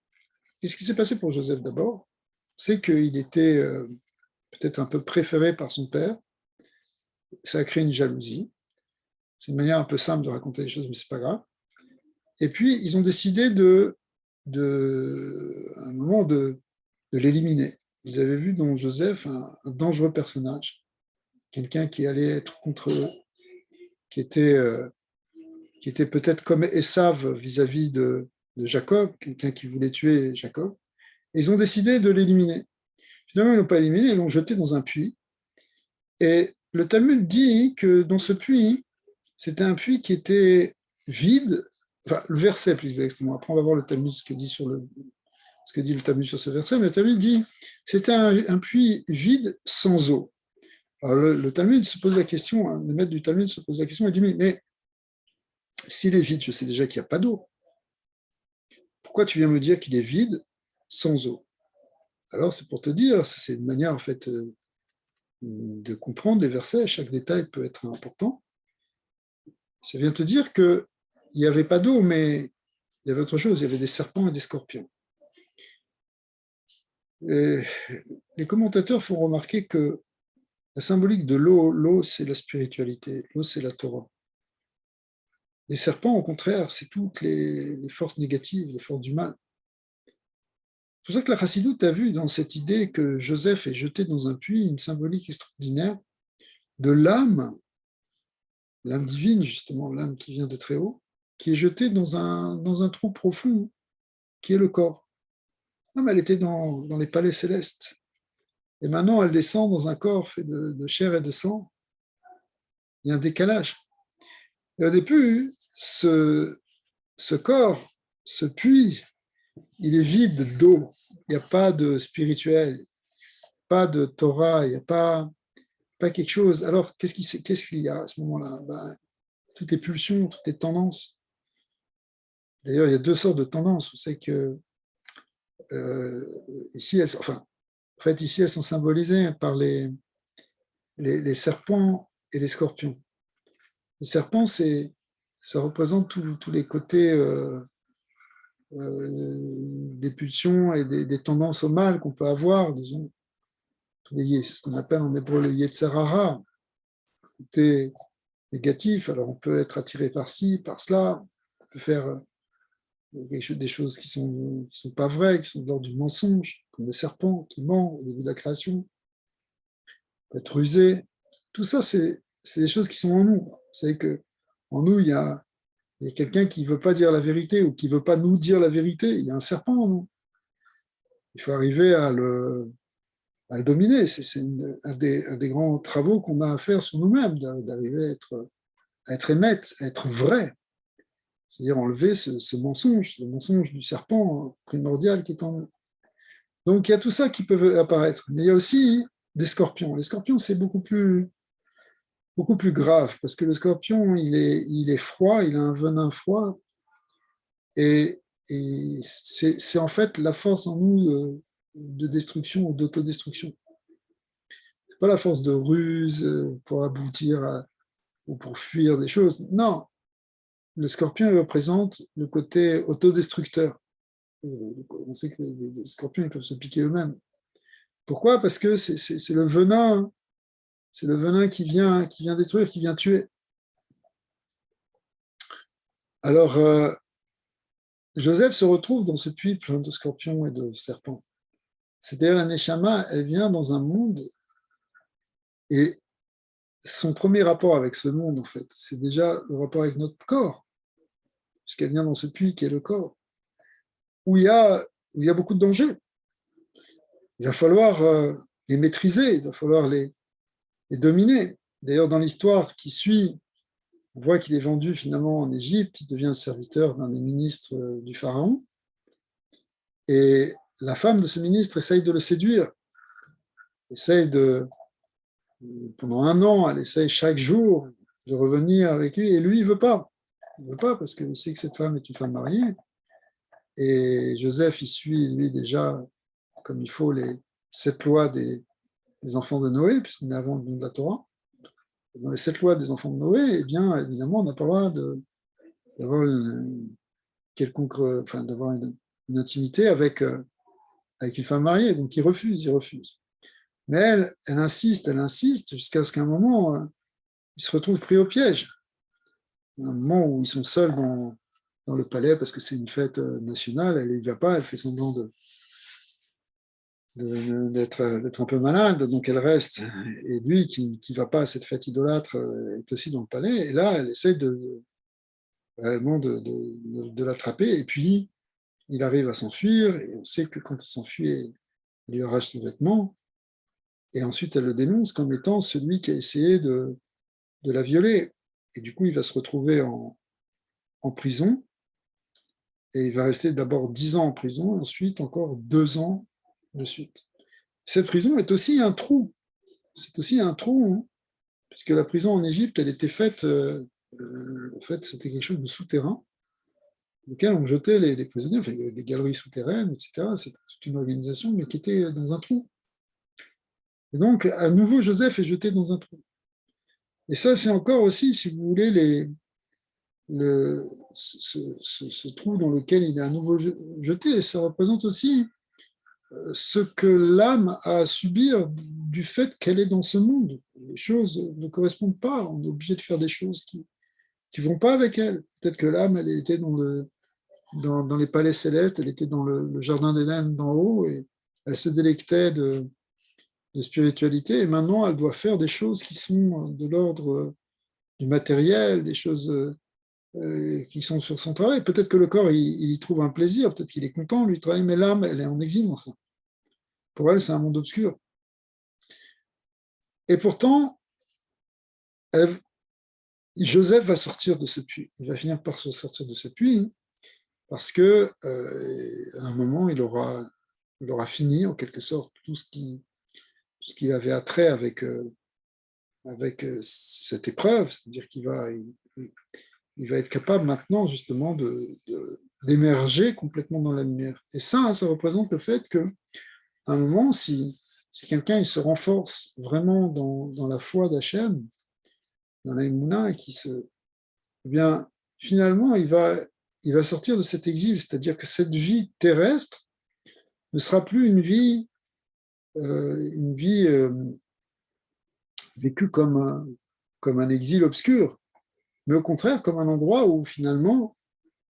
Qu'est-ce qui s'est passé pour Joseph d'abord? C'est qu'il était peut-être un peu préféré par son père. Ça a créé une jalousie. C'est une manière un peu simple de raconter les choses, mais c'est pas grave. Et puis, ils ont décidé à un moment de l'éliminer. Ils avaient vu dans Joseph un dangereux personnage, quelqu'un qui allait être contre eux, qui était peut-être comme Esav vis-à-vis de de Jacob, quelqu'un qui voulait tuer Jacob. Et ils ont décidé de l'éliminer. Finalement, ils ne l'ont pas éliminé, ils l'ont jeté dans un puits. Et le Talmud dit que dans ce puits, c'était un puits qui était vide, enfin le verset plus exactement. Après, on va voir le Talmud, ce que dit le Talmud sur ce verset, mais le Talmud dit c'était un puits vide sans eau. Alors le Talmud se pose la question, hein, le maître du Talmud se pose la question et dit mais s'il est vide, je sais déjà qu'il n'y a pas d'eau. Pourquoi tu viens me dire qu'il est vide sans eau? Alors c'est pour te dire, c'est une manière en fait de comprendre les versets, chaque détail peut être important. Ça vient te dire qu'il n'y avait pas d'eau, mais il y avait autre chose, il y avait des serpents et des scorpions. Et les commentateurs font remarquer que la symbolique de l'eau, c'est la spiritualité, l'eau, c'est la Torah. Les serpents, au contraire, c'est toutes les forces négatives, les forces du mal. C'est pour ça que la Chassidoute a vu dans cette idée que Joseph est jeté dans un puits une symbolique extraordinaire de l'âme divine, justement, l'âme qui vient de très haut, qui est jetée dans un trou profond, qui est le corps. L'âme, elle était dans les palais célestes. Et maintenant, elle descend dans un corps fait de chair et de sang. Il y a un décalage. Et au début, ce corps, ce puits, il est vide d'eau. Il n'y a pas de spirituel, pas de Torah, il n'y a pas quelque chose. Alors, qu'est-ce qu'il y a à ce moment-là? Toutes les pulsions, toutes les tendances. D'ailleurs, il y a deux sortes de tendances. Vous savez que ici, ici, elles sont symbolisées par les serpents et les scorpions. Les serpents, ça représente tous les côtés des pulsions et des tendances au mal qu'on peut avoir, disons. C'est ce qu'on appelle en hébreu le Yetzer Hara, côté négatif. Alors, on peut être attiré par ci, par cela, on peut faire des choses qui sont pas vraies, qui sont de l'ordre du mensonge, comme le serpent qui ment au début de la création, on peut être rusé. Tout ça, c'est des choses qui sont en nous. Vous savez qu'en nous, il y a quelqu'un qui ne veut pas dire la vérité ou qui ne veut pas nous dire la vérité. Il y a un serpent en nous. Il faut arriver à le dominer. C'est un des grands travaux qu'on a à faire sur nous-mêmes, d'arriver à être émettre, à être vrai. C'est-à-dire enlever ce mensonge, le mensonge du serpent primordial qui est en nous. Donc il y a tout ça qui peut apparaître. Mais il y a aussi des scorpions. Les scorpions, c'est beaucoup plus grave, parce que le scorpion, il est froid, il a un venin froid, et c'est en fait la force en nous de destruction ou d'autodestruction. C'est pas la force de ruse pour aboutir ou pour fuir des choses. Non, le scorpion représente le côté autodestructeur. On sait que les scorpions ils peuvent se piquer eux-mêmes. Pourquoi? Parce que c'est le venin, qui vient détruire, qui vient tuer. Alors, Joseph se retrouve dans ce puits plein de scorpions et de serpents. C'est-à-dire la Neshama, elle vient dans un monde, et son premier rapport avec ce monde, en fait, c'est déjà le rapport avec notre corps, puisqu'elle vient dans ce puits qui est le corps, où il y a beaucoup de dangers. Il va falloir les maîtriser, il va falloir les dominer. D'ailleurs, dans l'histoire qui suit, on voit qu'il est vendu finalement en Égypte, il devient le serviteur d'un des ministres du pharaon, et la femme de ce ministre essaye de le séduire, pendant 1 an, elle essaye chaque jour de revenir avec lui, et lui, il veut pas. Il veut pas parce qu'il sait que cette femme est une femme mariée, et Joseph, il suit, lui, déjà, comme il faut, les 7 lois des enfants de Noé, puisqu'on est avant le don de la Torah. Dans les 7 lois des enfants de Noé, eh bien, évidemment, on n'a pas le droit d'avoir d'avoir une intimité avec une femme mariée, donc il refuse. Mais elle insiste jusqu'à ce qu'à un moment, ils se retrouvent pris au piège. Un moment où ils sont seuls dans le palais parce que c'est une fête nationale, elle n'y va pas, elle fait semblant d'être un peu malade, donc elle reste. Et lui, qui ne va pas à cette fête idolâtre, est aussi dans le palais, et là, elle essaie réellement de l'attraper, et puis il arrive à s'enfuir, et on sait que quand il s'enfuit, il lui arrache ses vêtements, et ensuite elle le dénonce comme étant celui qui a essayé de la violer. Et du coup, il va se retrouver en prison, et il va rester d'abord 10 ans en prison, et ensuite encore 2 ans de suite. Cette prison est aussi un trou. C'est aussi un trou, hein, puisque la prison en Égypte, elle était faite, en fait, c'était quelque chose de souterrain, auquel on jetait les prisonniers, enfin, il y avait des galeries souterraines, etc. C'était toute une organisation, mais qui était dans un trou. Et donc, à nouveau, Joseph est jeté dans un trou. Et ça, c'est encore aussi, si vous voulez, ce trou dans lequel il est à nouveau jeté. Et ça représente aussi ce que l'âme a à subir du fait qu'elle est dans ce monde. Les choses ne correspondent pas. On est obligé de faire des choses qui ne vont pas avec elle. Peut-être que l'âme, elle était dans les palais célestes, elle était dans le jardin d'Éden d'en haut et elle se délectait de spiritualité. Et maintenant, elle doit faire des choses qui sont de l'ordre du matériel, des choses qui sont sur son travail. Peut-être que le corps, il y trouve un plaisir, peut-être qu'il est content, lui, travaille, mais l'âme, elle est en exil dans ça. Pour elle, c'est un monde obscur. Et pourtant, Joseph va sortir de ce puits. Il va finir par se sortir de ce puits parce que à un moment, il aura fini en quelque sorte tout ce qui avait attrait avec cette épreuve, c'est-à-dire qu'il va être capable maintenant justement d'émerger complètement dans la lumière. Et ça représente le fait que à un moment, si quelqu'un il se renforce vraiment dans la foi d'Hachem, dans la Emouna, eh bien, finalement, il va sortir de cet exil, c'est-à-dire que cette vie terrestre ne sera plus une vie vécue comme un exil obscur, mais au contraire comme un endroit où finalement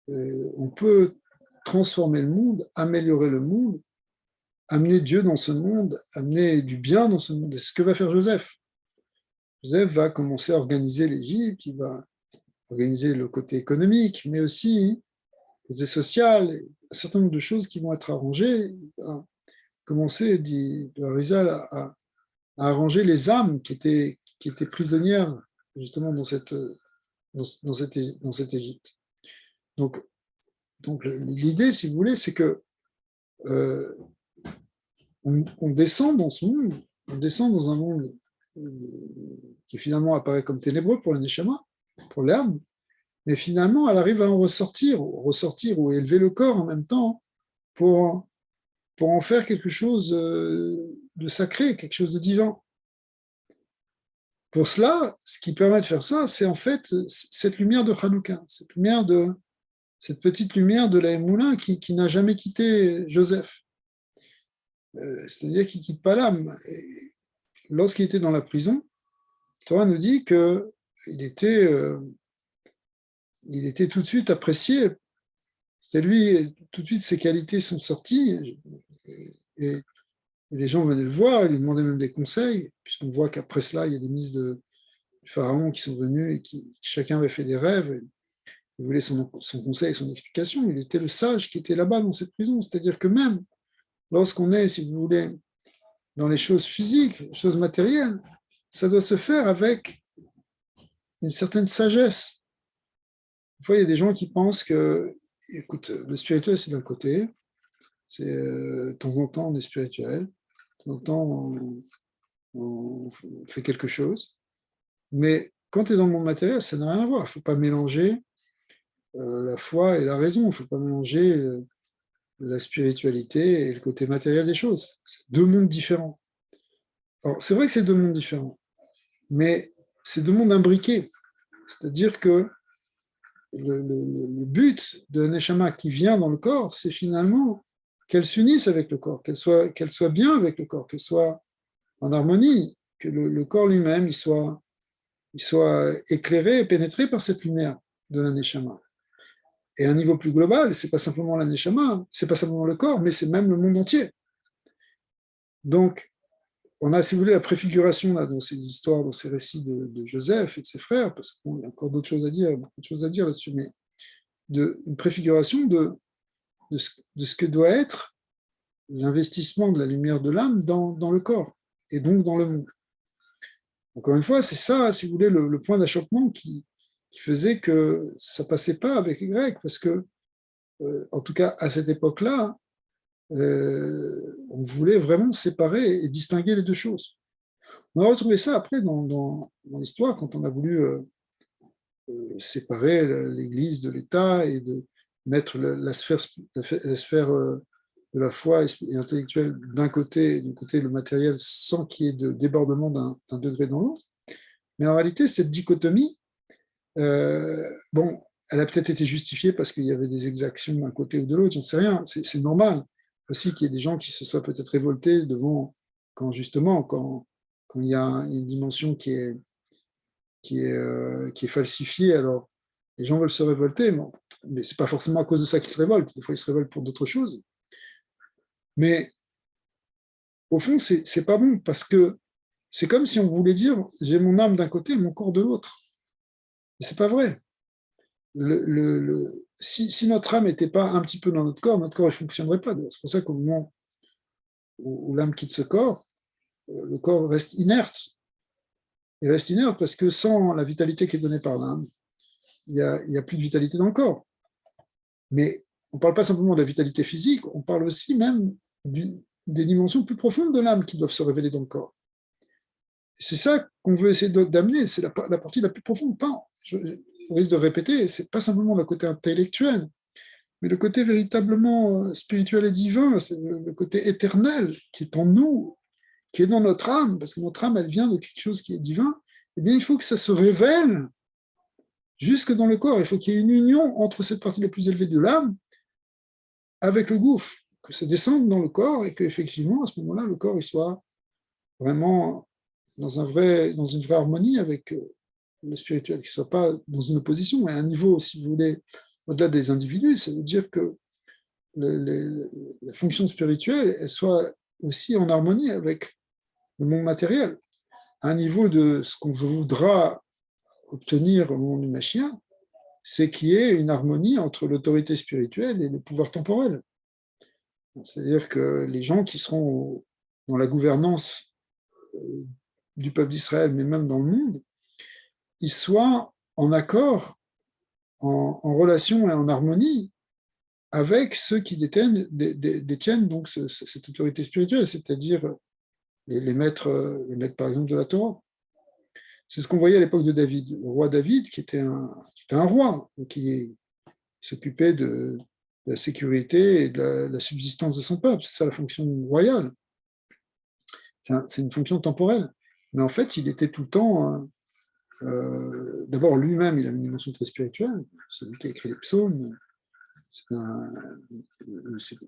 on peut transformer le monde, améliorer le monde, amener Dieu dans ce monde, amener du bien dans ce monde. Et c'est ce que va faire Joseph. Joseph va commencer à organiser l'Égypte, il va organiser le côté économique, mais aussi le côté social, un certain nombre de choses qui vont être arrangées. Il va commencer, dit le Harizal, à arranger les âmes qui étaient prisonnières justement dans cette Égypte. Donc l'idée, si vous voulez, c'est que on descend dans ce monde, on descend dans un monde qui finalement apparaît comme ténébreux pour le neshama, pour l'âme, mais finalement, elle arrive à en ressortir ou élever le corps en même temps pour en faire quelque chose de sacré, quelque chose de divin. Pour cela, ce qui permet de faire ça, c'est en fait cette lumière de Hanouka, cette petite lumière de la Emouna qui n'a jamais quitté Joseph. C'est-à-dire qu'il ne quitte pas l'âme. Lorsqu'il était dans la prison, Torah nous dit qu'il était tout de suite apprécié. C'était lui, tout de suite, ses qualités sont sorties. Et les gens venaient le voir, ils lui demandaient même des conseils, puisqu'on voit qu'après cela, il y a des ministres du pharaon qui sont venus et qui chacun avait fait des rêves. Il voulait son conseil, son explication. Il était le sage qui était là-bas dans cette prison. C'est-à-dire que même lorsqu'on est, si vous voulez, dans les choses physiques, les choses matérielles, ça doit se faire avec une certaine sagesse. Des fois, il y a des gens qui pensent que, écoute, le spirituel, c'est d'un côté, c'est de temps en temps, on est spirituel, de temps en temps, on fait quelque chose, mais quand tu es dans le monde matériel, ça n'a rien à voir. Il ne faut pas mélanger la foi et la raison, il ne faut pas mélanger la spiritualité et le côté matériel des choses. C'est deux mondes différents. Alors, c'est vrai que c'est deux mondes différents, mais c'est deux mondes imbriqués. C'est-à-dire que le but de Neshama qui vient dans le corps, c'est finalement qu'elle s'unisse avec le corps, qu'elle soit bien avec le corps, qu'elle soit en harmonie, que le corps lui-même il soit éclairé et pénétré par cette lumière de la Neshama. Et à un niveau plus global, c'est pas simplement la Neshama, c'est pas simplement le corps, mais c'est même le monde entier. Donc, on a, si vous voulez, la préfiguration là, dans ces histoires, dans ces récits de Joseph et de ses frères, parce qu'il y a encore d'autres choses à dire, beaucoup de choses à dire là-dessus, mais une préfiguration de ce que doit être l'investissement de la lumière de l'âme dans le corps, et donc dans le monde. Encore une fois, c'est ça, si vous voulez, le point d'achoppement qui faisait que ça ne passait pas avec les Grecs, parce que, en tout cas, à cette époque-là, on voulait vraiment séparer et distinguer les deux choses. On a retrouvé ça après dans l'histoire, quand on a voulu séparer l'Église de l'État et de mettre la sphère de la foi et intellectuelle d'un côté le matériel, sans qu'il y ait de débordement d'un degré dans l'autre. Mais en réalité, cette dichotomie, bon, elle a peut-être été justifiée parce qu'il y avait des exactions d'un côté ou de l'autre, j'en sais rien, c'est normal aussi qu'il y ait des gens qui se soient peut-être révoltés devant, quand il y a une dimension qui est falsifiée, alors les gens veulent se révolter, mais ce n'est pas forcément à cause de ça qu'ils se révoltent, des fois ils se révoltent pour d'autres choses. Mais au fond, c'est pas bon, parce que c'est comme si on voulait dire j'ai mon âme d'un côté et mon corps de l'autre. Mais c'est pas vrai. Si notre âme n'était pas un petit peu dans notre corps ne fonctionnerait pas. C'est pour ça qu'au moment où l'âme quitte ce corps, le corps reste inerte. Il reste inerte parce que sans la vitalité qui est donnée par l'âme, il n'y a plus de vitalité dans le corps. Mais on ne parle pas simplement de la vitalité physique, on parle aussi même des dimensions plus profondes de l'âme qui doivent se révéler dans le corps. C'est ça qu'on veut essayer d'amener, c'est la partie la plus profonde. Je risque de répéter, ce n'est pas simplement le côté intellectuel, mais le côté véritablement spirituel et divin, le côté éternel qui est en nous, qui est dans notre âme, parce que notre âme, elle vient de quelque chose qui est divin, eh bien, il faut que ça se révèle jusque dans le corps. Il faut qu'il y ait une union entre cette partie la plus élevée de l'âme avec le gouffre, que ça descende dans le corps et qu'effectivement, à ce moment-là, le corps il soit vraiment dans une vraie harmonie avec le spirituel, qu'il ne soit pas dans une opposition, à un niveau, si vous voulez, au-delà des individus. Ça veut dire que la fonction spirituelle, elle soit aussi en harmonie avec le monde matériel, à un niveau de ce qu'on voudra obtenir au monde du Mashiach, c'est qu'il y ait une harmonie entre l'autorité spirituelle et le pouvoir temporel. C'est-à-dire que les gens qui seront dans la gouvernance du peuple d'Israël, mais même dans le monde, ils soient en accord, en relation et en harmonie avec ceux qui détiennent donc cette autorité spirituelle, c'est-à-dire les maîtres, par exemple, de la Torah. C'est ce qu'on voyait à l'époque de David. Le roi David, qui était un roi, qui s'occupait de la sécurité et de la subsistance de son peuple. C'est ça la fonction royale. C'est une fonction temporelle. Mais en fait, il était tout le temps... d'abord, lui-même, il a une dimension très spirituelle. C'est lui qui a écrit les psaumes.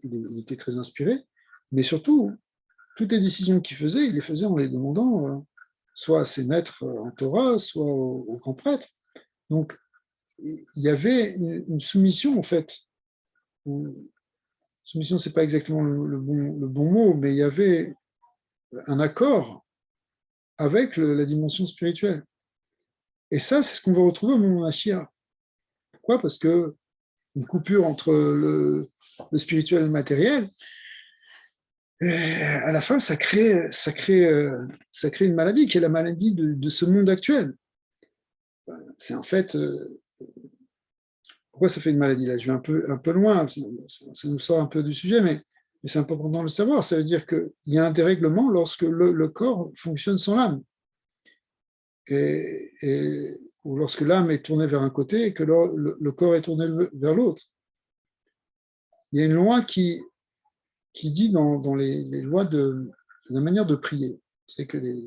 Il était très inspiré. Mais surtout, toutes les décisions qu'il faisait, il les faisait en les demandant soit à ses maîtres en Torah, soit aux grands prêtres. Donc, il y avait une soumission, en fait. Soumission, ce n'est pas exactement le bon mot, mais il y avait un accord avec la dimension spirituelle. Et ça, c'est ce qu'on va retrouver au moment Mashiach. Pourquoi ? Parce que une coupure entre le spirituel et le matériel, à la fin, ça crée une maladie qui est la maladie de ce monde actuel. C'est en fait... pourquoi ça fait une maladie là ? Je vais un peu loin, ça nous sort un peu du sujet, mais c'est important de le savoir. Ça veut dire qu'il y a un dérèglement lorsque le corps fonctionne sans l'âme. Ou lorsque l'âme est tournée vers un côté et que le corps est tourné vers l'autre. Il y a une loi qui dit dans les lois de la manière de prier, c'est que les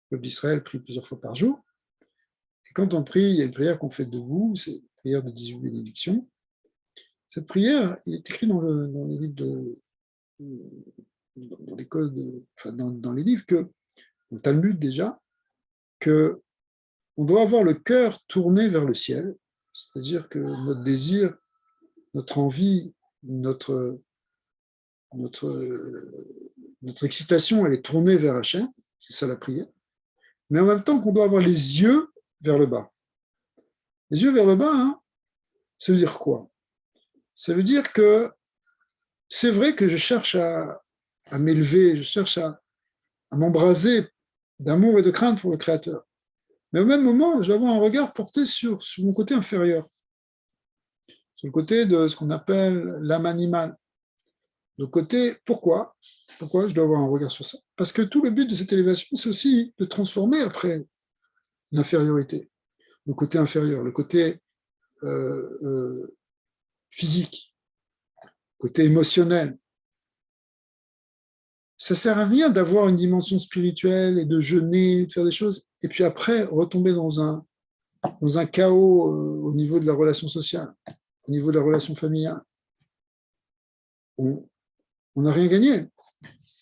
peuples d'Israël prient plusieurs fois par jour. Et quand on prie, il y a une prière qu'on fait debout, c'est une prière de 18 bénédictions. Cette prière, il est écrit dans les livres dans les codes, enfin dans les livres dans le Talmud déjà, que on doit avoir le cœur tourné vers le ciel, c'est-à-dire que notre désir, notre envie, notre excitation, elle est tournée vers Hachem, c'est ça la prière, mais en même temps qu'on doit avoir les yeux vers le bas. Les yeux vers le bas, ça veut dire quoi ? Ça veut dire que c'est vrai que je cherche à m'élever, je cherche à m'embraser d'amour et de crainte pour le Créateur. Mais au même moment, je dois avoir un regard porté sur mon côté inférieur, sur le côté de ce qu'on appelle l'âme animale. Le côté, pourquoi? Pourquoi je dois avoir un regard sur ça? Parce que tout le but de cette élévation, c'est aussi de transformer après l'infériorité, le côté inférieur, le côté physique, le côté émotionnel. Ça ne sert à rien d'avoir une dimension spirituelle et de jeûner, de faire des choses, et puis après retomber dans un chaos au niveau de la relation sociale, au niveau de la relation familiale. On n'a rien gagné.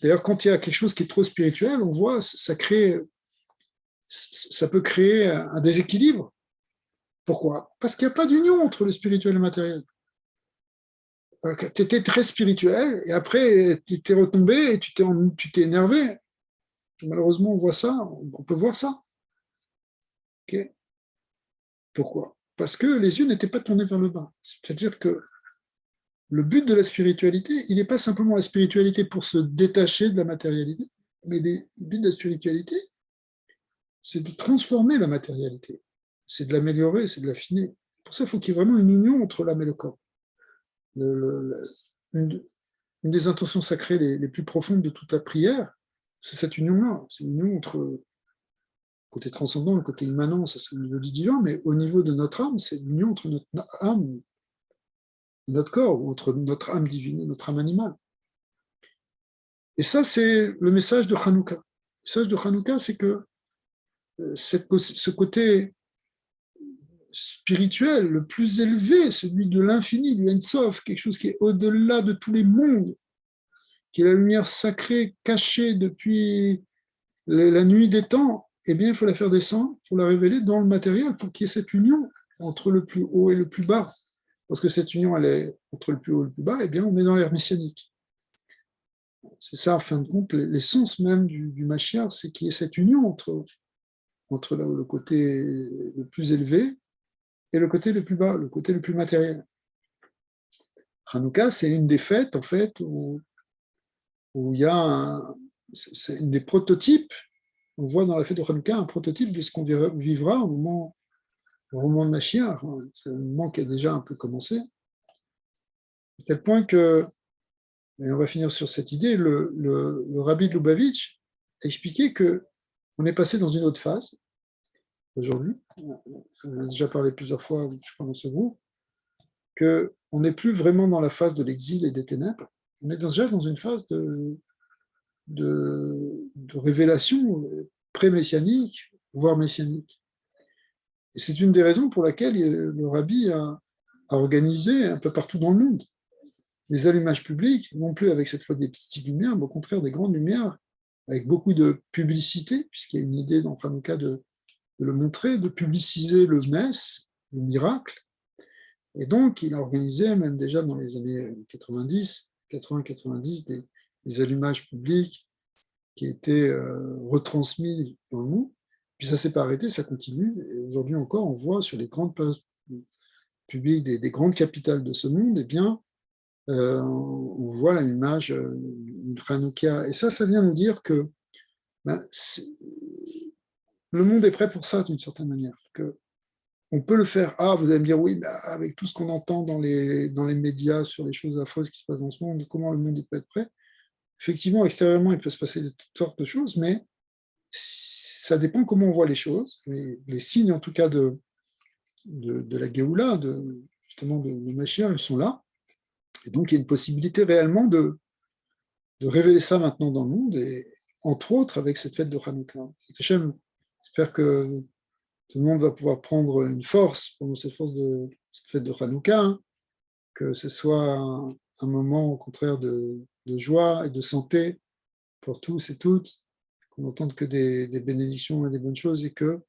D'ailleurs, quand il y a quelque chose qui est trop spirituel, on voit, ça peut créer un déséquilibre. Pourquoi? Parce qu'il n'y a pas d'union entre le spirituel et le matériel. Tu étais très spirituel et après, tu t'es retombé et tu t'es énervé. Malheureusement, on voit ça, on peut voir ça. Okay. Pourquoi? Parce que les yeux n'étaient pas tournés vers le bas. C'est-à-dire que le but de la spiritualité, il n'est pas simplement la spiritualité pour se détacher de la matérialité, mais le but de la spiritualité, c'est de transformer la matérialité, c'est de l'améliorer, c'est de l'affiner. Pour ça, il faut qu'il y ait vraiment une union entre l'âme et le corps. Une des intentions sacrées les plus profondes de toute la prière, c'est cette union-là. C'est l'union entre le côté transcendant, le côté immanent, ça c'est au niveau du divin, mais au niveau de notre âme, c'est l'union entre notre âme et notre corps, ou entre notre âme divine et notre âme animale. Et ça, c'est le message de Hanouka. Le message de Hanouka, c'est que ce côté spirituel le plus élevé, celui de l'infini, du Ein-Sof, quelque chose qui est au-delà de tous les mondes, qui est la lumière sacrée cachée depuis la nuit des temps, eh bien, il faut la faire descendre, il faut la révéler dans le matériel pour qu'il y ait cette union entre le plus haut et le plus bas. Parce que cette union, elle est entre le plus haut et le plus bas, eh bien, on est dans l'ère messianique. C'est ça, en fin de compte, l'essence même du Mashiach, c'est qu'il y ait cette union entre le côté le plus élevé et le côté le plus bas, le côté le plus matériel. Hanouka, c'est une des fêtes, en fait, où il y a c'est une des prototypes. On voit dans la fête de Hanouka un prototype de ce qu'on vivra au moment de Mashiach. C'est un moment qui a déjà un peu commencé. À tel point que, et on va finir sur cette idée, le rabbi de Lubavitch a expliqué qu'on est passé dans une autre phase aujourd'hui. On a déjà parlé plusieurs fois, je crois, dans ce groupe, qu'on n'est plus vraiment dans la phase de l'exil et des ténèbres. On est déjà dans une phase de révélation pré-messianique, voire messianique. Et c'est une des raisons pour laquelle le rabbi a organisé un peu partout dans le monde les allumages publics, non plus avec cette fois des petites lumières, mais au contraire des grandes lumières, avec beaucoup de publicité, puisqu'il y a une idée dans Hanouka de le montrer, de publiciser le Mess, le miracle. Et donc, il a organisé, même déjà dans les années 90, 80-90, des allumages publics qui étaient retransmis dans le monde. Puis ça ne s'est pas arrêté, ça continue. Et aujourd'hui encore, on voit sur les grandes places publiques des grandes capitales de ce monde, eh bien, on voit l'image de Hanouka. Et ça vient nous dire que ben, le monde est prêt pour ça d'une certaine manière. Que on peut le faire. Ah, vous allez me dire, oui, bah, avec tout ce qu'on entend dans les médias sur les choses affreuses qui se passent dans ce monde, comment le monde peut être prêt? Effectivement, extérieurement, il peut se passer toutes sortes de choses, mais ça dépend comment on voit les choses. Les signes, en tout cas, de la Géoula, justement de Mashiach, ils sont là. Et donc, il y a une possibilité réellement de révéler ça maintenant dans le monde, et entre autres avec cette fête de Hanouka. J'espère que tout le monde va pouvoir prendre une force pendant cette fête de Hanouka, hein, que ce soit un moment au contraire de joie et de santé pour tous et toutes, qu'on n'entende que des bénédictions et des bonnes choses, et que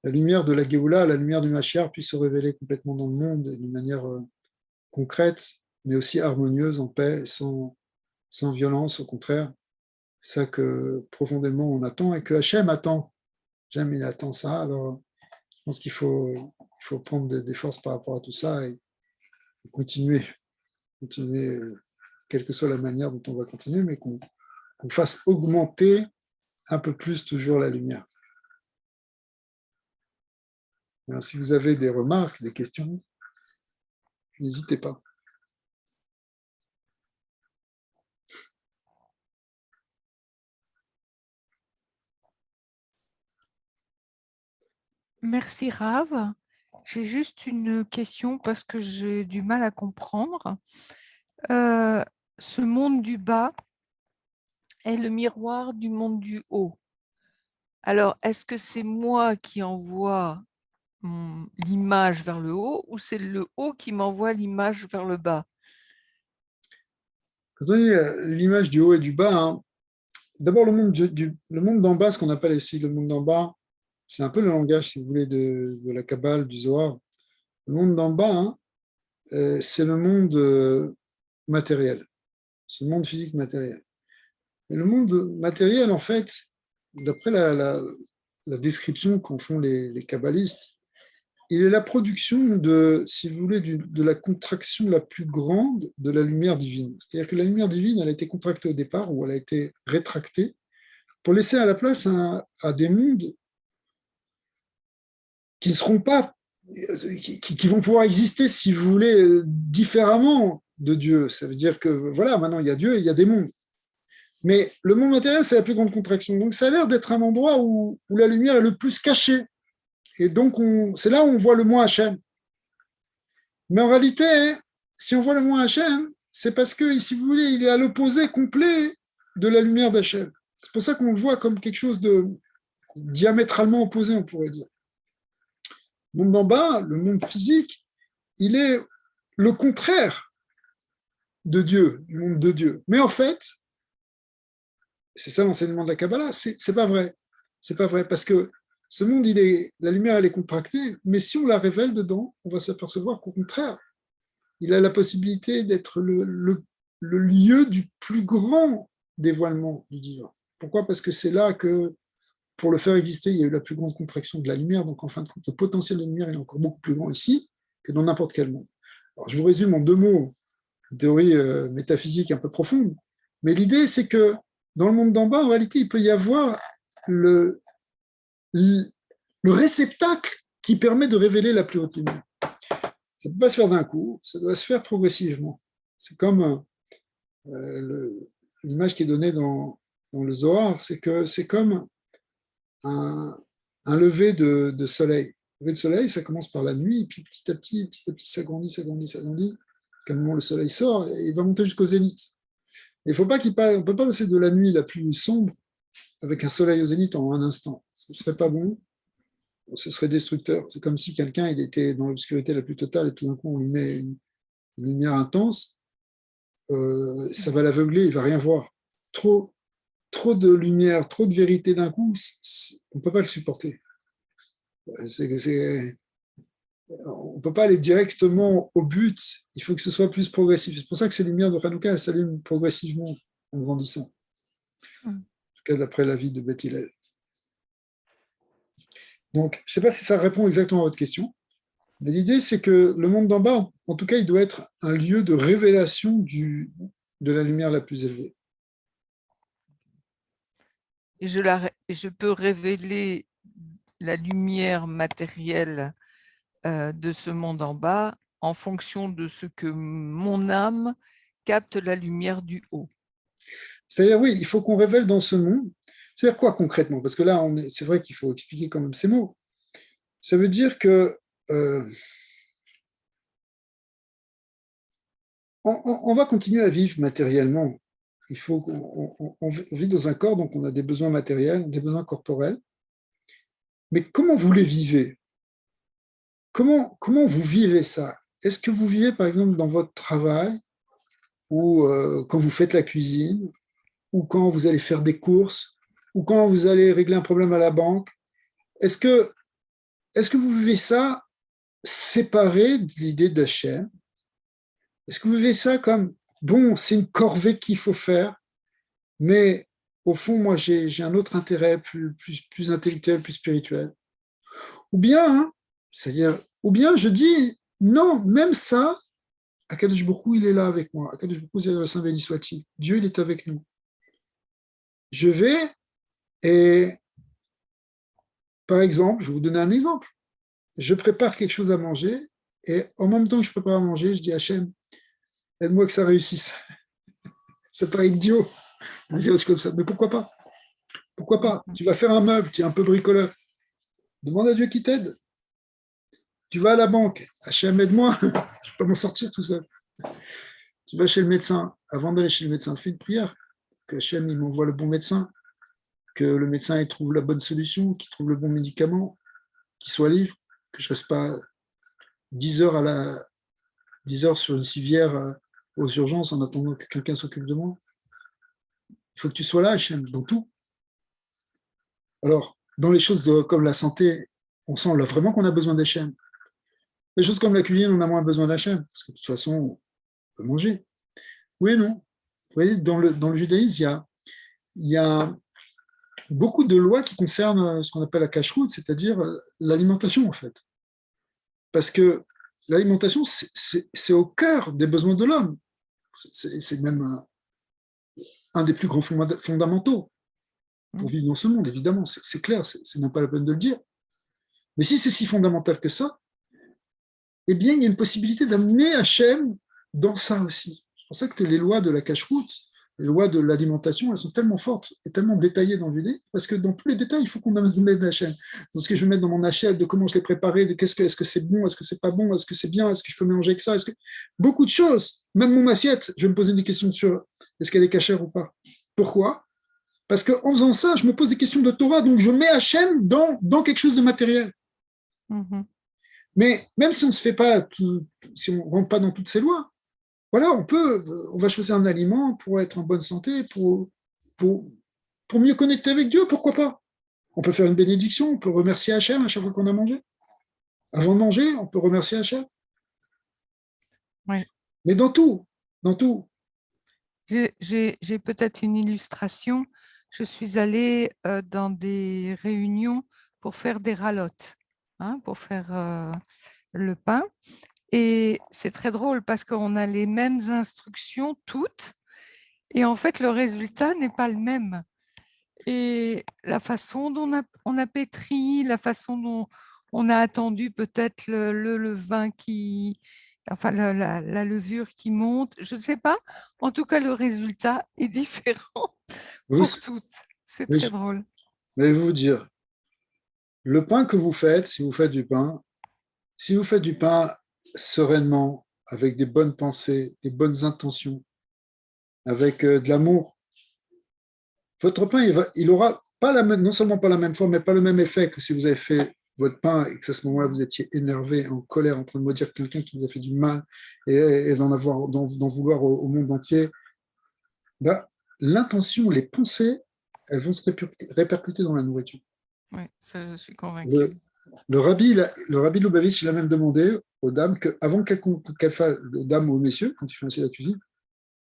la lumière de la Géoula, la lumière du Mashiach puisse se révéler complètement dans le monde d'une manière concrète, mais aussi harmonieuse, en paix, sans violence, au contraire. C'est ça que profondément on attend et que Hachem attend. Hachem, il attend ça. Alors, je pense qu'il faut prendre des forces par rapport à tout ça et continuer. continuer, quelle que soit la manière dont on va continuer, mais qu'on fasse augmenter un peu plus toujours la lumière. Alors, si vous avez des remarques, des questions, n'hésitez pas. Merci Rav. J'ai juste une question parce que j'ai du mal à comprendre. Ce monde du bas est le miroir du monde du haut. Alors, est-ce que c'est moi qui envoie l'image vers le haut ou c'est le haut qui m'envoie l'image vers le bas? Quand on dit l'image du haut et du bas, hein, d'abord le monde d'en bas, ce qu'on appelle ici le monde d'en bas, c'est un peu le langage, si vous voulez, de la Kabbale, du Zohar. Le monde d'en bas, hein, c'est le monde matériel, c'est le monde physique matériel. Et le monde matériel, en fait, d'après la description qu'en font les kabbalistes, il est la production de, si vous voulez, de la contraction la plus grande de la lumière divine. C'est-à-dire que la lumière divine, elle a été contractée au départ, ou elle a été rétractée, pour laisser à la place à des mondes qui ne seront pas, qui vont pouvoir exister, si vous voulez, différemment de Dieu. Ça veut dire que, voilà, maintenant il y a Dieu et il y a des mondes. Mais le monde matériel, c'est la plus grande contraction. Donc ça a l'air d'être un endroit où la lumière est le plus cachée. Et donc c'est là où on voit le moins Hachem. Mais en réalité, si on voit le moins Hachem, c'est parce que, si vous voulez, il est à l'opposé complet de la lumière d'Hachem. C'est pour ça qu'on le voit comme quelque chose de diamétralement opposé, on pourrait dire. Le monde d'en bas, le monde physique, il est le contraire de Dieu, du monde de Dieu. Mais en fait, c'est ça l'enseignement de la Kabbalah, c'est pas vrai. C'est pas vrai, parce que ce monde, la lumière, elle est contractée, mais si on la révèle dedans, on va s'apercevoir qu'au contraire, il a la possibilité d'être le lieu du plus grand dévoilement du divin. Pourquoi? Parce que c'est là que, pour le faire exister, il y a eu la plus grande contraction de la lumière, donc en fin de compte, le potentiel de lumière est encore beaucoup plus grand ici que dans n'importe quel monde. Alors, je vous résume en 2 mots, une théorie métaphysique un peu profonde, mais l'idée, c'est que dans le monde d'en bas, en réalité, il peut y avoir le réceptacle qui permet de révéler la plus haute lumière. Ça ne peut pas se faire d'un coup, ça doit se faire progressivement. C'est comme l'image qui est donnée dans le Zohar, c'est que c'est comme un lever de soleil. Le lever de soleil, ça commence par la nuit, et puis petit à petit, ça grandit, ça grandit, ça grandit. Parce qu'à un moment, le soleil sort et il va monter jusqu'au zénith. Il ne faut pas on ne peut pas passer de la nuit la plus sombre avec un soleil au zénith en un instant. Ce ne serait pas bon, ce serait destructeur. C'est comme si quelqu'un il était dans l'obscurité la plus totale et tout d'un coup on lui met une lumière intense, ça va l'aveugler, il ne va rien voir. Trop de lumière, trop de vérité d'un coup, on ne peut pas le supporter. On ne peut pas aller directement au but, il faut que ce soit plus progressif. C'est pour ça que ces lumières de Hanouka, elles s'allument progressivement en grandissant. En tout cas, d'après l'avis de Beth Hillel. Donc, je ne sais pas si ça répond exactement à votre question, mais l'idée, c'est que le monde d'en bas, en tout cas, il doit être un lieu de révélation de la lumière la plus élevée. Et je peux révéler la lumière matérielle de ce monde en bas en fonction de ce que mon âme capte la lumière du haut. C'est-à-dire, oui, il faut qu'on révèle dans ce monde. C'est-à-dire quoi concrètement? Parce que là, c'est vrai qu'il faut expliquer quand même ces mots. Ça veut dire que on va continuer à vivre matériellement. Il faut qu'on vit dans un corps, donc on a des besoins matériels, des besoins corporels. Mais comment vous les vivez? Comment vous vivez ça? Est-ce que vous vivez, par exemple, dans votre travail, ou quand vous faites la cuisine, ou quand vous allez faire des courses, ou quand vous allez régler un problème à la banque? Est-ce que vous vivez ça séparé de l'idée d'Hachem? Est-ce que vous vivez ça comme, bon, c'est une corvée qu'il faut faire, mais au fond, moi, j'ai un autre intérêt plus intellectuel, plus spirituel? Ou bien, ou bien je dis, non, même ça, Akadosh Baruch Hu, il est là avec moi. Akadosh Baruch Hu, le Saint béni soit-il. Dieu, il est avec nous. Je vais et, par exemple, je vais vous donner un exemple. Je prépare quelque chose à manger et en même temps que je prépare à manger, je dis à Hachem, aide-moi que ça réussisse. Ça paraît idiot de dire comme ça, mais pourquoi pas? Pourquoi pas? Tu vas faire un meuble, tu es un peu bricoleur. Demande à Dieu qui t'aide. Tu vas à la banque, Hachem, aide-moi, je ne peux pas m'en sortir tout seul. Tu vas chez le médecin, avant d'aller chez le médecin, fais une prière, que Hachem il m'envoie le bon médecin, que le médecin il trouve la bonne solution, qu'il trouve le bon médicament, qu'il soit libre, que je ne reste pas 10 heures, 10 heures sur une civière aux urgences en attendant que quelqu'un s'occupe de moi. Il faut que tu sois là, Hachem, dans tout. Alors, dans les choses comme la santé, on sent là vraiment qu'on a besoin d'Hachem. Les choses comme la cuisine, on a moins besoin d'Hachem, parce que de toute façon, on peut manger. Oui et non. Vous voyez, dans le judaïsme, il y a beaucoup de lois qui concernent ce qu'on appelle la cacheroute, c'est-à-dire l'alimentation, en fait. Parce que l'alimentation, c'est au cœur des besoins de l'homme. C'est même un des plus grands fondamentaux pour vivre dans ce monde, évidemment. C'est clair, c'est même pas la peine de le dire. Mais si c'est si fondamental que ça, eh bien, il y a une possibilité d'amener Hachem dans ça aussi. C'est pour ça que les lois de la cacheroute, les lois de l'alimentation, elles sont tellement fortes et tellement détaillées dans le judaïsme, parce que dans tous les détails, il faut qu'on amène Hachem. Dans ce que je vais mettre dans mon assiette, de comment je l'ai préparé, de est-ce que c'est bon, est-ce que c'est pas bon, est-ce que c'est bien, est-ce que je peux mélanger avec ça, beaucoup de choses. Même mon assiette, je vais me poser des questions sur est-ce qu'elle est cachère ou pas. Pourquoi? Parce qu'en faisant ça, je me pose des questions de Torah, donc je mets Hachem dans quelque chose de matériel. Mm-hmm. Mais même si on ne se fait pas, si on ne rentre pas dans toutes ces lois, voilà, on va choisir un aliment pour être en bonne santé, pour mieux connecter avec Dieu, pourquoi pas? On peut faire une bénédiction, on peut remercier Hachem à chaque fois qu'on a mangé. Avant de manger, on peut remercier Hachem. Oui. Mais dans tout, dans tout. J'ai peut-être une illustration. Je suis allée dans des réunions pour faire des ralottes, pour faire le pain. Et c'est très drôle parce qu'on a les mêmes instructions toutes. Et en fait, le résultat n'est pas le même. Et la façon dont on a pétri, la façon dont on a attendu peut-être le levain enfin la levure qui monte, je ne sais pas. En tout cas, le résultat est différent pour toutes. C'est très drôle. Je vais vous dire, le pain que vous faites, si vous faites du pain sereinement, avec des bonnes pensées, des bonnes intentions, avec de l'amour, votre pain, il aura pas non seulement pas la même forme, mais pas le même effet que si vous avez fait votre pain et que à ce moment-là, vous étiez énervé, en colère, en train de maudire quelqu'un qui vous a fait du mal et d'en vouloir au monde entier. Ben, l'intention, les pensées, elles vont se répercuter dans la nourriture. Oui, ça, je suis convaincue. Le rabbi Lubavitch, il a même demandé aux dames qu'avant qu'elles fassent, aux dames ou aux messieurs, quand ils font aussi la cuisine,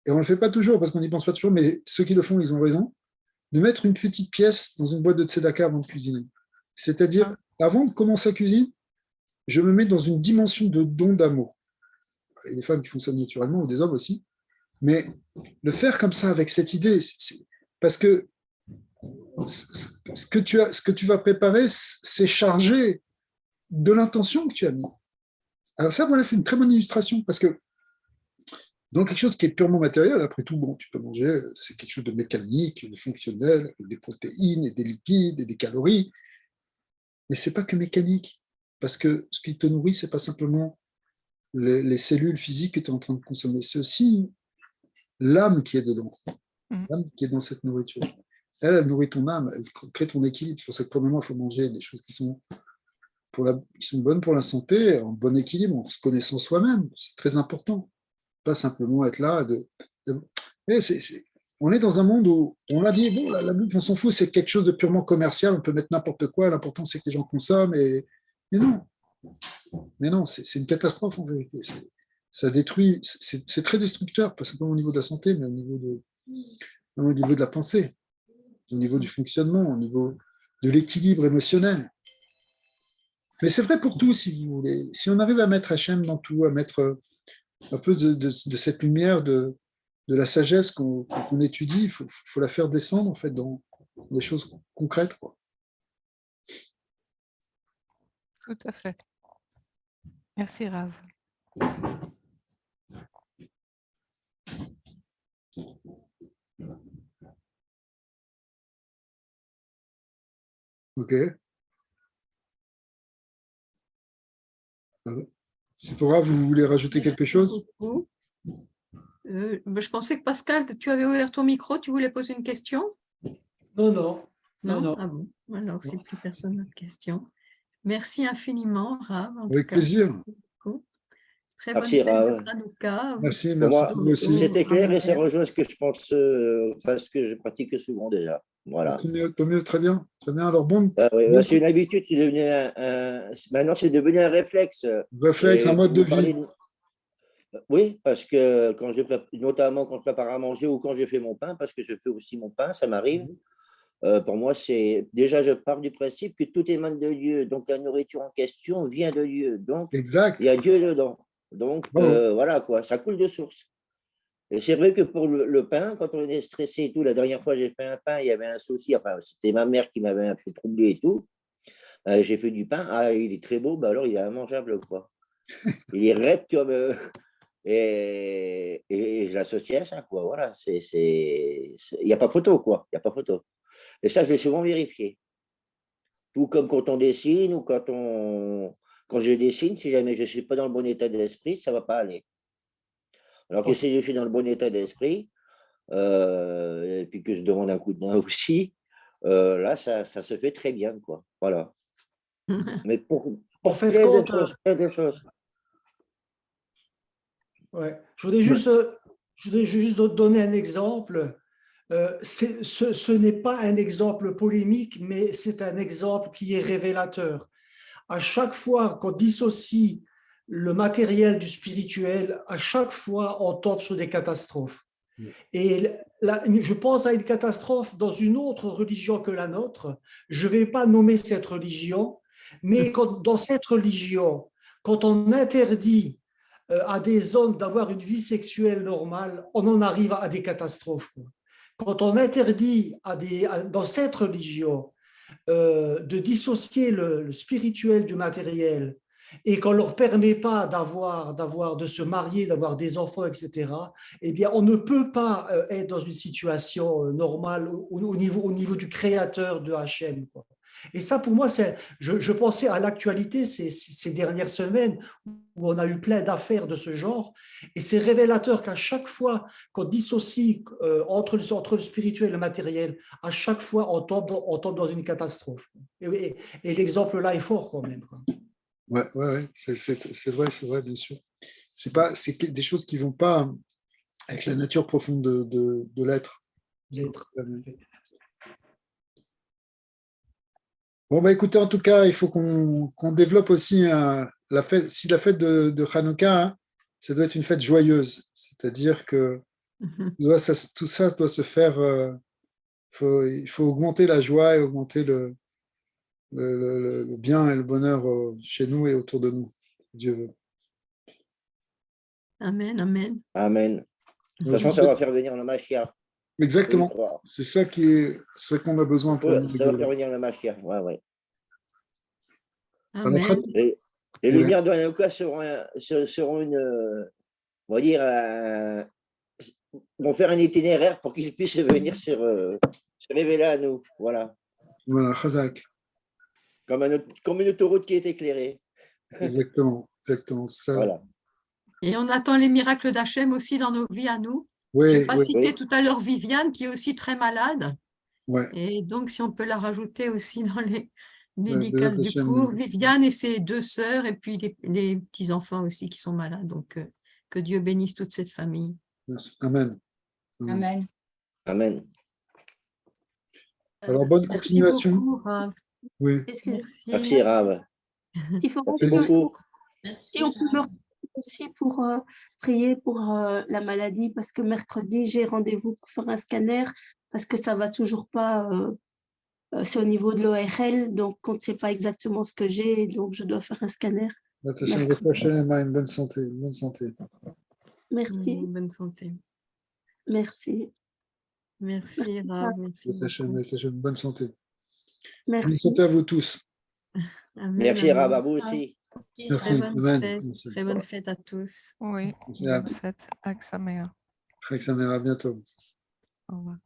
et on ne le fait pas toujours parce qu'on n'y pense pas toujours, mais ceux qui le font, ils ont raison, de mettre une petite pièce dans une boîte de tzedaka avant de cuisiner. C'est-à-dire, avant de commencer à cuisiner, je me mets dans une dimension de don d'amour. Il y a des femmes qui font ça naturellement, ou des hommes aussi, mais le faire comme ça, avec cette idée, parce que ce que tu vas préparer, c'est chargé de l'intention que tu as mis. Alors ça, voilà, c'est une très bonne illustration, parce que dans quelque chose qui est purement matériel, après tout, bon, tu peux manger, c'est quelque chose de mécanique, de fonctionnel, avec des protéines et des lipides et des calories, mais c'est pas que mécanique, parce que ce qui te nourrit, c'est pas simplement les cellules physiques que tu es en train de consommer, c'est aussi l'âme qui est dedans, l'âme qui est dans cette nourriture. Elle nourrit ton âme, elle crée ton équilibre. C'est pour ça que premièrement, il faut manger des choses qui sont bonnes pour la santé, en bon équilibre, en se connaissant soi-même. C'est très important. Pas simplement être là. On est dans un monde où on a dit, bon, la bouffe, on s'en fout, c'est quelque chose de purement commercial, on peut mettre n'importe quoi, l'important c'est que les gens consomment. Mais non, c'est une catastrophe en vérité. Ça détruit, c'est très destructeur, pas simplement au niveau de la santé, mais au niveau de la pensée, au niveau du fonctionnement, au niveau de l'équilibre émotionnel. Mais c'est vrai pour tout, si vous voulez. Si on arrive à mettre Hachem dans tout, à mettre un peu de cette lumière de la sagesse qu'on étudie, il faut la faire descendre en fait dans des choses concrètes, quoi. Tout à fait. Merci, Rav. Ok. C'est pour Rav, vous voulez rajouter quelque Merci chose? beaucoup. Je pensais que Pascal, tu avais ouvert ton micro, tu voulais poser une question? Non, non, non, Non? non. Ah bon, alors si plus personne n'a de questions. Merci infiniment, Rav. En Avec tout cas, plaisir. beaucoup. Très bonne Merci, fête de Rav. Hanouka. Merci, Pour merci moi, vous aussi. c'était clair et ça Amen. rejoint ce que je pense, enfin, ce que je pratique souvent déjà. Voilà. Tant mieux, très bien. Très bien. Alors, bon, Oui, bon c'est une habitude, c'est devenu maintenant c'est devenu un réflexe. réflexe, un Et mode de vous parlez vie. Oui, parce que quand notamment quand je prépare à manger ou quand je fais mon pain, parce que je fais aussi mon pain, ça m'arrive. Pour moi, c'est déjà, je pars du principe que tout émane de Dieu. Donc, la nourriture en question vient de Dieu. Donc, il y Exact. a Dieu dedans. Donc, Bravo. voilà, quoi, ça coule de source. Et c'est vrai que pour le pain, quand on est stressé et tout, la dernière fois, j'ai fait un pain, il y avait un souci. Enfin, c'était ma mère qui m'avait un peu troublé et tout. J'ai fait du pain. Ah, il est très beau. Bah alors, il est immangeable, quoi. Il est raide comme. Et je l'associe à ça, quoi. Voilà, il n'y a pas photo, quoi. Il n'y a pas photo. Et ça, je l'ai souvent vérifié. Tout comme quand on dessine ou quand je dessine, si jamais je ne suis pas dans le bon état d'esprit, ça ne va pas aller. Alors que si je suis dans le bon état d'esprit, et puis que je demande un coup de main aussi, là, ça se fait très bien, quoi. Voilà. Mais pour En fait, plein de choses, plein de choses. Ouais. Je voudrais juste donner un exemple. Ce n'est pas un exemple polémique, mais c'est un exemple qui est révélateur. À chaque fois qu'on dissocie le matériel du spirituel, à chaque fois on tombe sur des catastrophes. Et là, je pense à une catastrophe dans une autre religion que la nôtre. Je ne vais pas nommer cette religion, mais dans cette religion, quand on interdit à des hommes d'avoir une vie sexuelle normale, on en arrive à des catastrophes. Quand on interdit dans cette religion de dissocier le spirituel du matériel et qu'on ne leur permet pas de se marier, d'avoir des enfants, etc., eh bien, on ne peut pas être dans une situation normale au niveau du créateur de Hachem, quoi. Et ça, pour moi, je pensais à l'actualité ces dernières semaines où on a eu plein d'affaires de ce genre. Et c'est révélateur qu'à chaque fois qu'on dissocie entre le spirituel et le matériel, à chaque fois, on tombe dans une catastrophe. Et l'exemple là est fort quand même, quoi. Ouais, c'est vrai, bien sûr. C'est des choses qui ne vont pas avec la nature profonde de l'être. Bon, bah écoutez, en tout cas, il faut qu'on développe aussi la fête. Si la fête de Hanouka, hein, ça doit être une fête joyeuse. C'est-à-dire que tout ça doit se faire. Il faut augmenter la joie et augmenter le bien et le bonheur chez nous et autour de nous. Dieu veut. Amen, amen. Amen. De toute façon, ça va faire venir le Mashiach. Exactement. C'est ça ce qu'on a besoin pour nous. Ça va faire venir le Mashiach. Ouais, ouais. Amen. Alors, les lumières de Hanouka seront on va dire, vont faire un itinéraire pour qu'ils puissent venir se révéler à nous. Voilà. Voilà, Chazak. Comme une autoroute qui est éclairée. Exactement. Ça. Voilà. Et on attend les miracles d'Hachem aussi dans nos vies à nous. Oui, Je n'ai pas cité oui. tout à l'heure Viviane, qui est aussi très malade. Ouais. Et donc, si on peut la rajouter aussi dans les dédicaces du cours, Viviane et ses 2 sœurs, et puis les petits-enfants aussi qui sont malades. Donc, que Dieu bénisse toute cette famille. Amen. Amen. Amen. Alors, bonne continuation. Merci beaucoup, Rav. Oui. Merci, Rav. Merci beaucoup. Si on peut me aussi pour prier pour la maladie, parce que mercredi, j'ai rendez-vous pour faire un scanner, parce que ça va toujours pas, c'est au niveau de l'ORL, donc on ne sait pas exactement ce que j'ai, donc je dois faire un scanner. Attention, une bonne santé, une bonne santé. Merci. Bonne santé. Merci. Merci, Rav. Merci beaucoup. Bonne santé. Bonne Merci. santé à vous tous. Amen, Merci, amen. Rab, à vous aussi. Merci. Très bonne Amen. fête. Merci. Très bonne fête à tous. Oui, Merci. bonne fête. Avec sa mère. À bientôt. Au revoir.